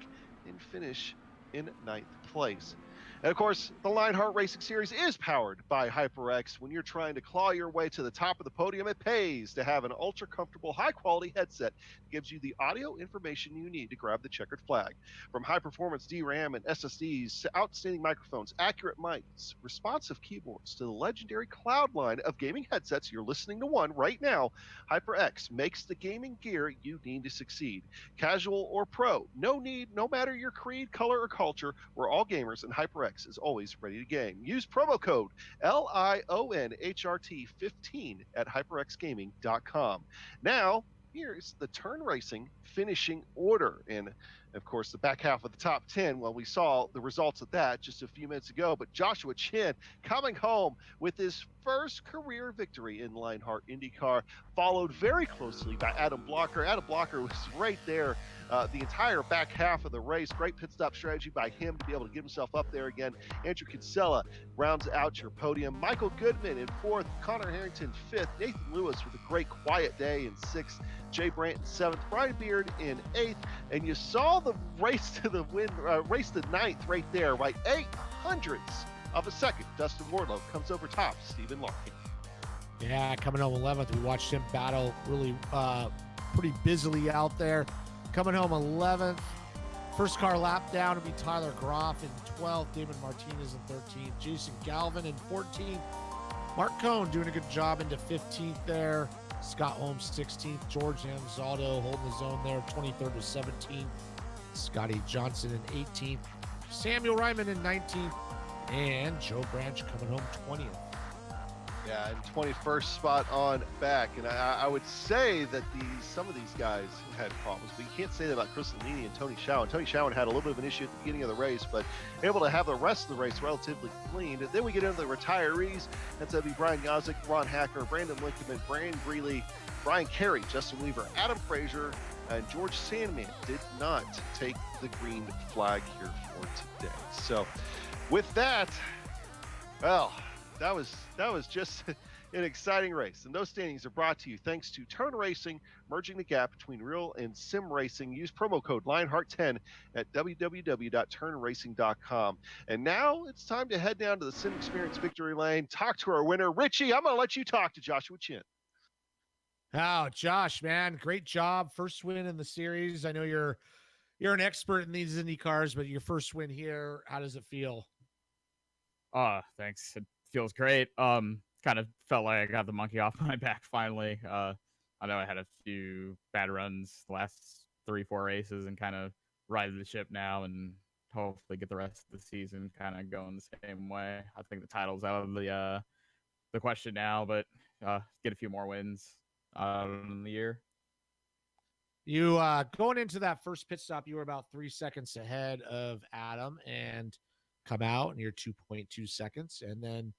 and finish in 9th place. And of course, the Lionheart Racing Series is powered by HyperX. When you're trying to claw your way to the top of the podium, it pays to have an ultra comfortable, high quality headset that gives you the audio information you need to grab the checkered flag. From high performance DRAM and SSDs to outstanding microphones, accurate mics, responsive keyboards, to the legendary cloud line of gaming headsets, you're listening to one right now. HyperX makes the gaming gear you need to succeed. Casual or pro, no matter your creed, color, or culture, we're all gamers, and HyperX is always ready to game. Use promo code LIONHRT15 at hyperxgaming.com. Now, here's the Turn Racing finishing order. And of course, the back half of the top 10, well, we saw the results of that just a few minutes ago. But Joshua Chin coming home with his first career victory in Lionheart IndyCar, followed very closely by Adam Blocker. Adam Blocker was right there the entire back half of the race. Great pit stop strategy by him to be able to get himself up there again. Andrew Kinsella rounds out your podium. Michael Goodman in 4th, Connor Harrington 5th, Nathan Lewis with a great quiet day in 6th, Jay Brandt in 7th, Brian Beard in 8th, and you saw the race to the win, race to 9th right there by 800ths of a second. Dustin Wardlow comes over top Stephen Larkin. Yeah, coming home 11th. We watched him battle really pretty busily out there. Coming home 11th. First car lap down to be Tyler Groff in 12th. Damon Martinez in 13th. Jason Galvin in 14th. Mark Cohn doing a good job into 15th there. Scott Holmes 16th. George Anzaldo holding his own there, 23rd to 17th. Scotty Johnson in 18th. Samuel Ryman in 19th. And Joe Branch coming home 20th. Yeah, and 21st spot on back. And I would say that some of these guys had problems, but you can't say that about Chris Lanini and Tony Schowen. Tony Schowen had a little bit of an issue at the beginning of the race, but able to have the rest of the race relatively clean. And then we get into the retirees. That's going to be Brian Gozick, Ron Hacker, Brandon Lincoln, Brian Greeley, Brian Carey, Justin Weaver, Adam Frazier, and George Sandman did not take the green flag here for today. So with that, well, that was just an exciting race. And those standings are brought to you thanks to Turn Racing, merging the gap between real and sim racing. Use promo code Lionheart10 at www.turnracing.com. And now it's time to head down to the Sim Experience Victory Lane, talk to our winner. Richie, I'm going to let you talk to Joshua Chin. Oh, Josh, man, great job. First win in the series. I know you're an expert in these Indy cars, but your first win here, how does it feel? Thanks. It feels great. Kind of felt like I got the monkey off my back finally. I know I had a few bad runs the last 3-4 races and kind of ride the ship now and hopefully get the rest of the season kind of going the same way. I think the title's out of the question now, but get a few more wins in the year. You going into that first pit stop, you were about 3 seconds ahead of Adam and come out and you're 2.2 seconds, and then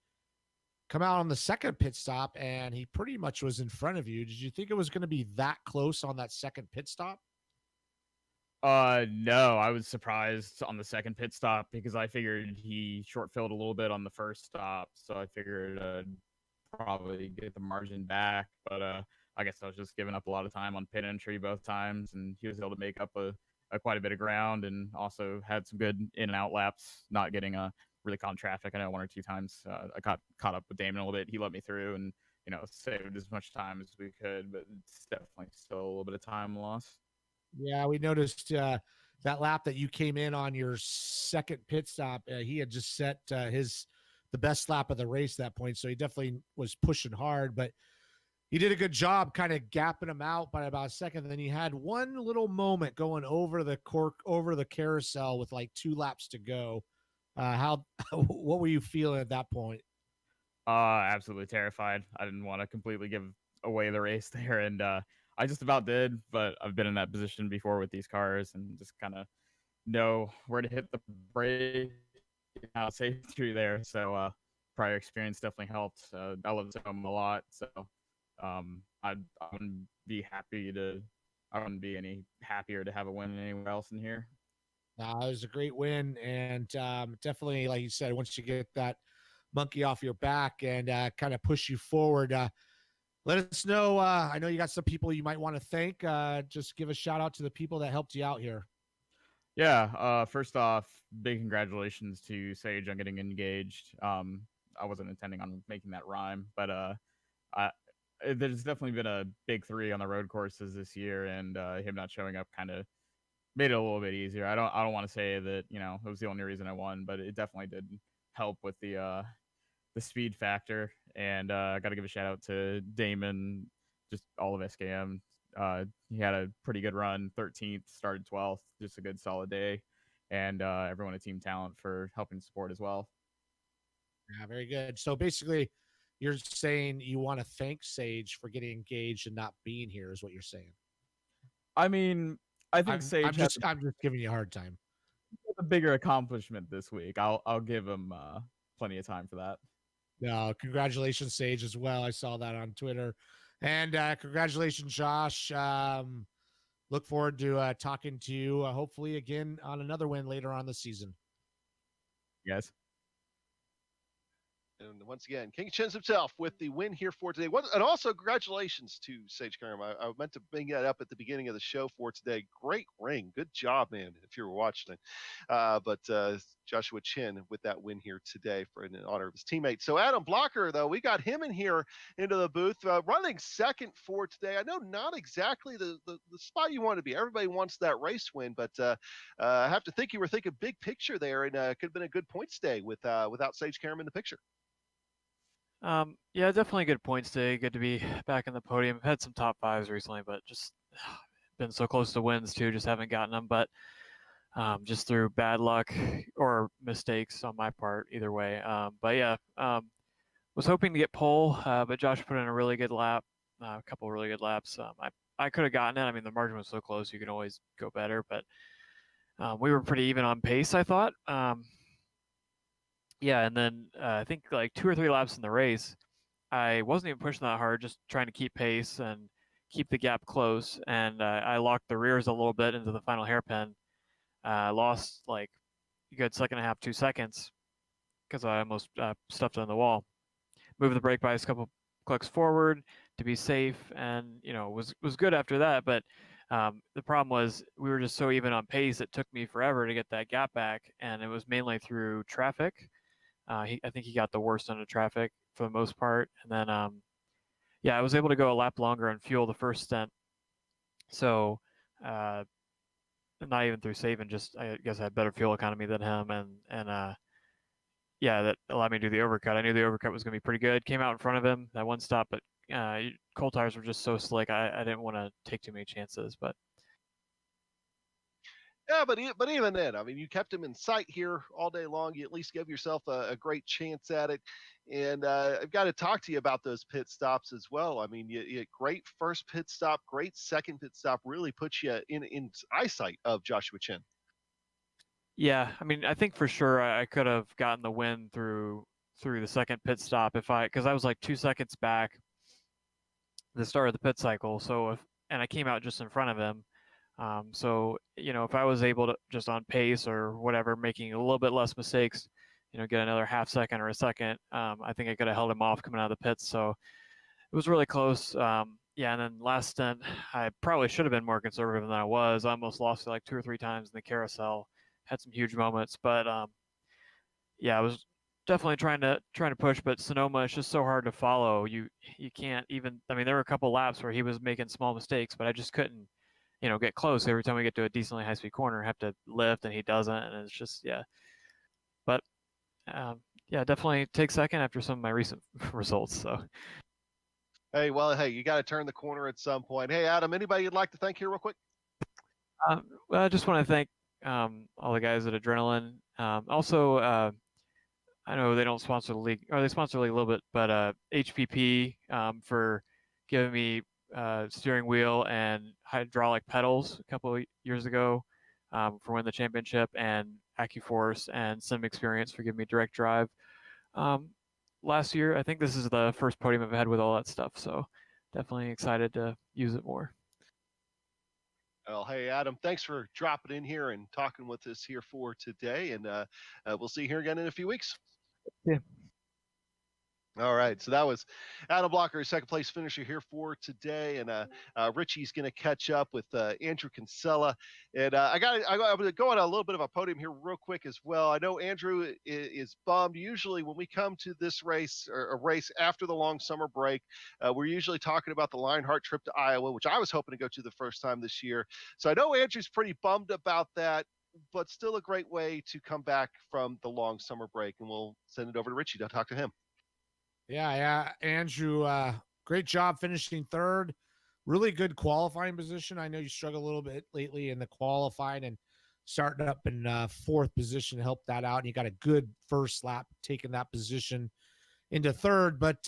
come out on the second pit stop and he pretty much was in front of you. Did you think it was going to be that close on that second pit stop? No, I was surprised on the second pit stop because I figured he short filled a little bit on the first stop, so I figured probably get the margin back, but I guess I was just giving up a lot of time on pit entry both times, and he was able to make up quite a bit of ground and also had some good in and out laps, not getting really caught in traffic. I know 1 or 2 times I got caught up with Damon a little bit. He let me through and, saved as much time as we could, but it's definitely still a little bit of time lost. Yeah, we noticed that lap that you came in on your second pit stop. He had just set the best lap of the race at that point, so he definitely was pushing hard, but he did a good job kind of gapping him out by about a second. And then he had one little moment going over the carousel with like 2 laps to go. How what were you feeling at that point? Absolutely terrified. I didn't want to completely give away the race there, and I just about did. But I've been in that position before with these cars, and just kind of know where to hit the brake, how safe through there. So prior experience definitely helped. I love Sonoma a lot, so I wouldn't be happy to. I wouldn't be any happier to have a win anywhere else in here. It was a great win, and definitely, like you said, once you get that monkey off your back and kind of push you forward, let us know. I know you got some people you might want to thank. Just give a shout out to the people that helped you out here. Yeah. First off, big congratulations to Sage on getting engaged. I wasn't intending on making that rhyme, but I, there's definitely been a big three on the road courses this year, and him not showing up kind of made it a little bit easier. I don't want to say that it was the only reason I won, but it definitely did help with the speed factor. And I got to give a shout out to Damon, just all of SKM. He had a pretty good run, 13th, started 12th, just a good solid day. And everyone at Team Talent for helping support as well. Yeah, very good. So basically, you're saying you want to thank Sage for getting engaged and not being here, is what you're saying. I mean, I think I'm Sage has I'm just giving you a hard time. a bigger accomplishment this week. I'll give him plenty of time for that. No, congratulations, Sage, as well. I saw that on Twitter, and congratulations, Josh. Look forward to talking to you, hopefully again on another win later on the season. Yes. And once again, King Chins himself with the win here for today. And also, congratulations to Sage Karam. I meant to bring that up at the beginning of the show for today. Great ring. Good job, man, if you were watching it. But Joshua Chin with that win here today in honor of his teammate. So Adam Blocker, though, we got him in here into the booth, running second for today. I know not exactly the spot you want to be. Everybody wants that race win, but I have to think you were thinking big picture there, and could have been a good points day without Sage Karam in the picture. Yeah, definitely good points today. Good to be back in the podium. I've had some top fives recently, but just been so close to wins too. Just haven't gotten them. But just through bad luck or mistakes on my part, either way. But yeah, was hoping to get pole, but Josh put in a really good lap, a couple really good laps. I could have gotten it. I mean, the margin was so close, you can always go better. But we were pretty even on pace, I thought. Yeah, and then I think like 2 or 3 laps in the race, I wasn't even pushing that hard, just trying to keep pace and keep the gap close. And I locked the rears a little bit into the final hairpin. Lost like a good second and a half, 2 seconds, because I almost stuffed it on the wall. Moved the brake bias a couple clicks forward to be safe, and was good after that. But the problem was we were just so even on pace, it took me forever to get that gap back, and it was mainly through traffic. I think he got the worst end of traffic for the most part. And then, yeah, I was able to go a lap longer on fuel the first stint. So, not even through saving, just I guess I had better fuel economy than him. And yeah, that allowed me to do the overcut. I knew the overcut was going to be pretty good. Came out in front of him that one stop, but cold tires were just so slick. I didn't want to take too many chances, but. Yeah, but even then, I mean, you kept him in sight here all day long. You at least gave yourself a great chance at it. And I've got to talk to you about those pit stops as well. I mean, you great first pit stop, great second pit stop, really puts you in eyesight of Joshua Chin. Yeah, I mean, I think for sure I could have gotten the win through the second pit stop because I was like 2 seconds back the start of the pit cycle. So and I came out just in front of him. So, if I was able to just on pace or whatever, making a little bit less mistakes, get another half second or a second, I think I could have held him off coming out of the pits. So it was really close. Yeah, and then last stint, I probably should have been more conservative than I was. I almost lost it like 2 or 3 times in the carousel. Had some huge moments, but yeah, I was definitely trying to push. But Sonoma is just so hard to follow. You can't even. I mean, there were a couple laps where he was making small mistakes, but I just couldn't. Get close every time we get to a decently high-speed corner, have to lift, and he doesn't, and it's just, yeah. But, yeah, definitely take second after some of my recent results, so. Hey, you got to turn the corner at some point. Hey, Adam, anybody you'd like to thank here real quick? Well, I just want to thank all the guys at Adrenaline, Also, I know they don't sponsor the league, or they sponsor the league a little bit, but HPP for giving me steering wheel and hydraulic pedals a couple of years ago for winning the championship, and AccuForce and Sim Experience for giving me direct drive. Last year, I think this is the first podium I've had with all that stuff, so definitely excited to use it more. Well, hey, Adam, thanks for dropping in here and talking with us here for today. And we'll see you here again in a few weeks. Yeah. All right, so that was Adam Blocker, second place finisher here for today, and Richie's going to catch up with Andrew Kinsella, and I'm going to go on a little bit of a podium here real quick as well. I know Andrew is bummed. Usually, when we come to this race or a race after the long summer break, we're usually talking about the Lionheart trip to Iowa, which I was hoping to go to the first time this year. So I know Andrew's pretty bummed about that, but still a great way to come back from the long summer break, and we'll send it over to Richie to talk to him. Yeah, Andrew, great job finishing third. Really good qualifying position. I know you struggled a little bit lately in the qualifying, and starting up in fourth position helped that out. And you got a good first lap taking that position into third. But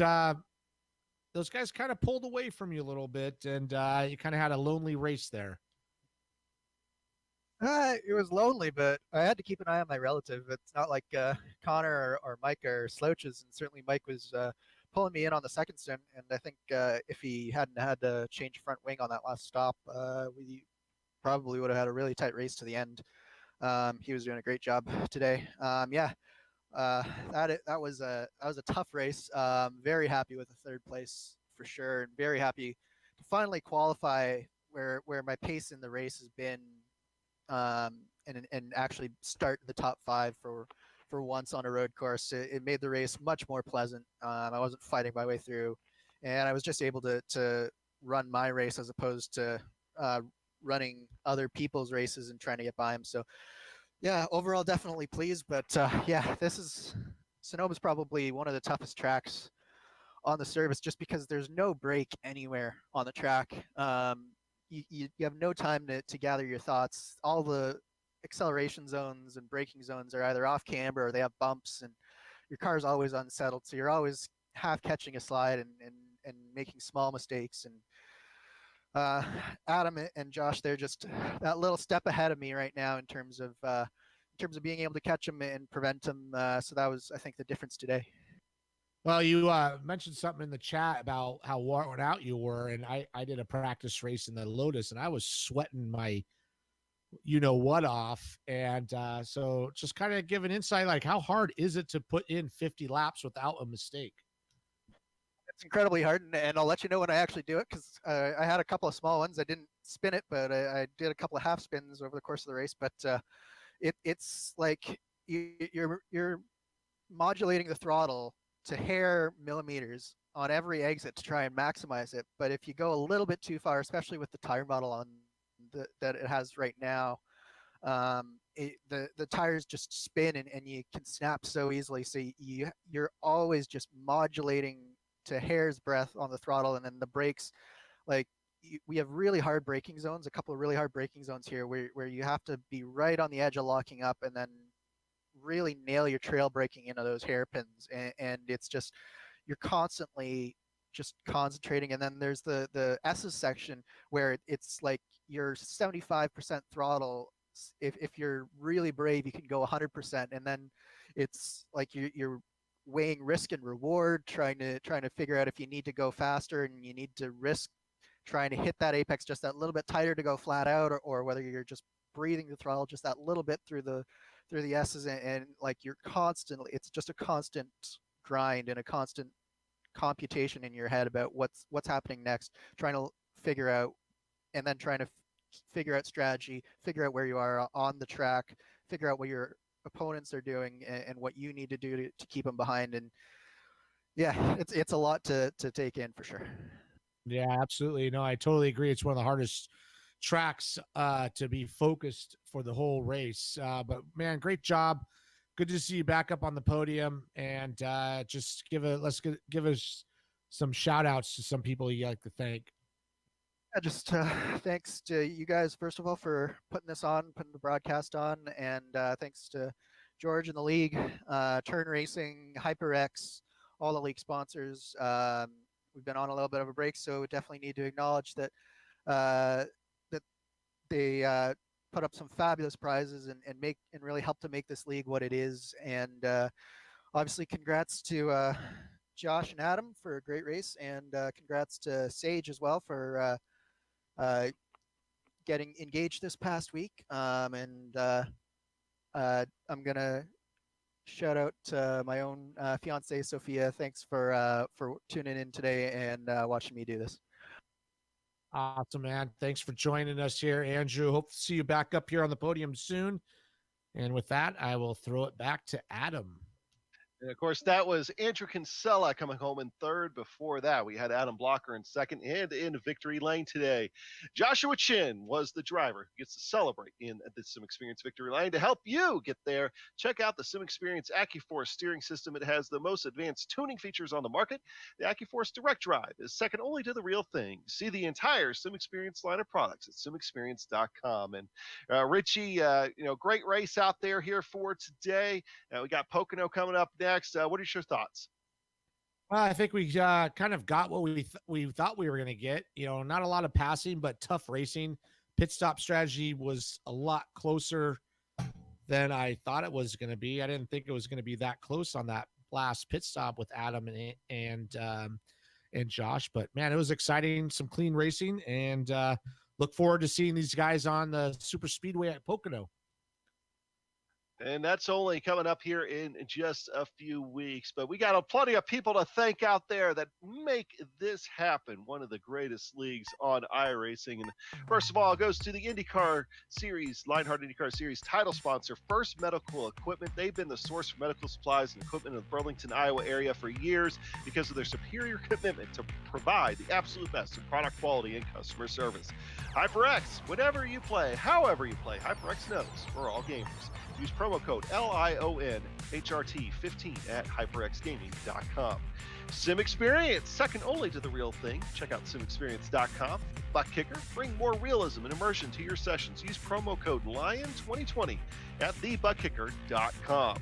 those guys kind of pulled away from you a little bit, and you kind of had a lonely race there. It was lonely, but I had to keep an eye on my relative. It's not like Connor or Mike are slouches, and certainly Mike was pulling me in on the second stint. And I think if he hadn't had to change front wing on that last stop, we probably would have had a really tight race to the end. He was doing a great job today. That was a tough race. Very happy with the third place for sure, and very happy to finally qualify where my pace in the race has been. And actually start in the top five for once on a road course. It made the race much more pleasant. I wasn't fighting my way through, and I was just able to run my race as opposed to running other people's races and trying to get by them. So yeah, overall definitely pleased. But Sonoma's probably one of the toughest tracks on the service, just because there's no break anywhere on the track. You have no time to gather your thoughts. All the acceleration zones and braking zones are either off camber or they have bumps, and your car's always unsettled. So you're always half catching a slide and making small mistakes. And Adam and Josh, they're just that little step ahead of me right now in terms of being able to catch them and prevent them. So that was, I think, the difference today. Well, you mentioned something in the chat about how worn out you were, and I did a practice race in the Lotus, and I was sweating my you-know-what off. And so just kind of give an insight, like how hard is it to put in 50 laps without a mistake? It's incredibly hard, and I'll let you know when I actually do it, because I had a couple of small ones. I didn't spin it, but I did a couple of half spins over the course of the race. But it's like you're modulating the throttle to hair millimeters on every exit to try and maximize it. But if you go a little bit too far, especially with the tire model on that it has right now, the tires just spin and you can snap so easily. So you're always just modulating to hair's breadth on the throttle, and then the brakes, like we have really hard braking zones, a couple of really hard braking zones here where you have to be right on the edge of locking up and then really nail your trail braking into those hairpins, and it's just you're constantly just concentrating. And then there's the S's section where it's like you're 75% throttle. If you're really brave, you can go 100%, and then it's like you're weighing risk and reward, trying to figure out if you need to go faster and you need to risk trying to hit that apex just that little bit tighter to go flat out, or whether you're just breathing the throttle just that little bit through the S's, and like you're constantly, it's just a constant grind and a constant computation in your head about what's happening next, trying to figure out, and then trying to figure out strategy, figure out where you are on the track, figure out what your opponents are doing and what you need to do to keep them behind. And yeah, it's a lot to take in for sure. Yeah, absolutely. No, I totally agree. It's one of the hardest tracks to be focused for the whole race. But man, great job. Good to see you back up on the podium, and just give us some shout outs to some people you like to thank. Just thanks to you guys, first of all, for putting this on, putting the broadcast on, and thanks to George and the league, Turn Racing, HyperX, all the league sponsors. We've been on a little bit of a break, so we definitely need to acknowledge that that they put up some fabulous prizes and really help to make this league what it is. And obviously, congrats to Josh and Adam for a great race, and congrats to Sage as well for getting engaged this past week. I'm gonna shout out to my own fiance Sophia. Thanks for tuning in today and watching me do this. Awesome, man. Thanks for joining us here, Andrew. Hope to see you back up here on the podium soon. And with that, I will throw it back to Adam. And of course, that was Andrew Kinsella coming home in third. Before that, we had Adam Blocker in second and in victory lane today. Joshua Chin was the driver who gets to celebrate in the Sim Experience victory lane. To help you get there, check out the Sim Experience AccuForce steering system. It has the most advanced tuning features on the market. The AccuForce Direct Drive is second only to the real thing. See the entire Sim Experience line of products at simexperience.com. And Richie, great race out there here for today. We got Pocono coming up next. What are your thoughts? Well, I think we kind of got what we thought we were going to get. Not a lot of passing, but tough racing. Pit stop strategy was a lot closer than I thought it was going to be. I didn't think it was going to be that close on that last pit stop with Adam and Josh. But man, it was exciting. Some clean racing, and look forward to seeing these guys on the super speedway at Pocono. And that's only coming up here in just a few weeks. But we got plenty of people to thank out there that make this happen. One of the greatest leagues on iRacing. And first of all, it goes to the IndyCar Series, Lionheart IndyCar Series title sponsor, First Medical Equipment. They've been the source for medical supplies and equipment in the Burlington, Iowa area for years because of their superior commitment to provide the absolute best in product quality and customer service. HyperX, whenever you play, however you play, HyperX knows we're all gamers. Use promo code LIONHRT15 at hyperxgaming.com. Sim Experience, second only to the real thing. Check out simexperience.com. Butt Kicker, bring more realism and immersion to your sessions. Use promo code LION2020 at thebuttkicker.com.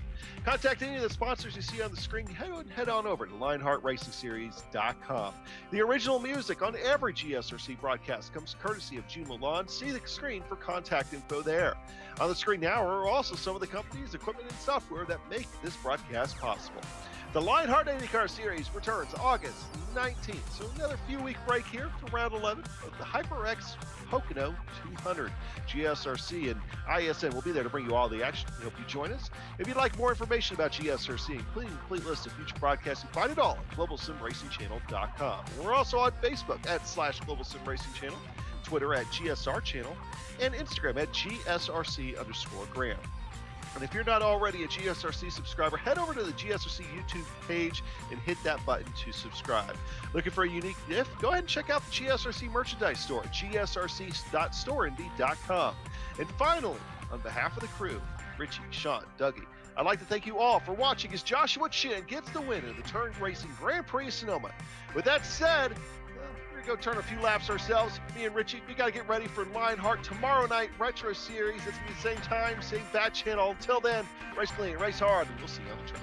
Contact any of the sponsors you see on the screen. Head on over to LionheartRacingSeries.com. The original music on every GSRC broadcast comes courtesy of June Lalonde. See the screen for contact info there. On the screen now are also some of the companies, equipment, and software that make this broadcast possible. The Lionheart IndyCar Series returns August 19th, so another few-week break here for round 11 of the HyperX Pocono 200. GSRC and ISN will be there to bring you all the action. We hope you join us. If you'd like more information about GSRC, including a complete list of future broadcasts, you find it all at globalsimracingchannel.com. And we're also on Facebook @Global Sim Racing Channel, Twitter @GSR Channel, and Instagram @GSRC_Graham. And if you're not already a GSRC subscriber, head over to the GSRC YouTube page and hit that button to subscribe. Looking for a unique gift? Go ahead and check out the GSRC merchandise store at gsrc.storeindy.com. And finally, on behalf of the crew, Richie, Sean, Dougie, I'd like to thank you all for watching as Joshua Chin gets the win in the Turn Racing Grand Prix of Sonoma. With that said, we're going to go turn a few laps ourselves. Me and Richie, we got to get ready for Lionheart tomorrow night Retro Series. It's going to be the same time, same bat channel. Until then, race clean, race hard, and we'll see you on the track.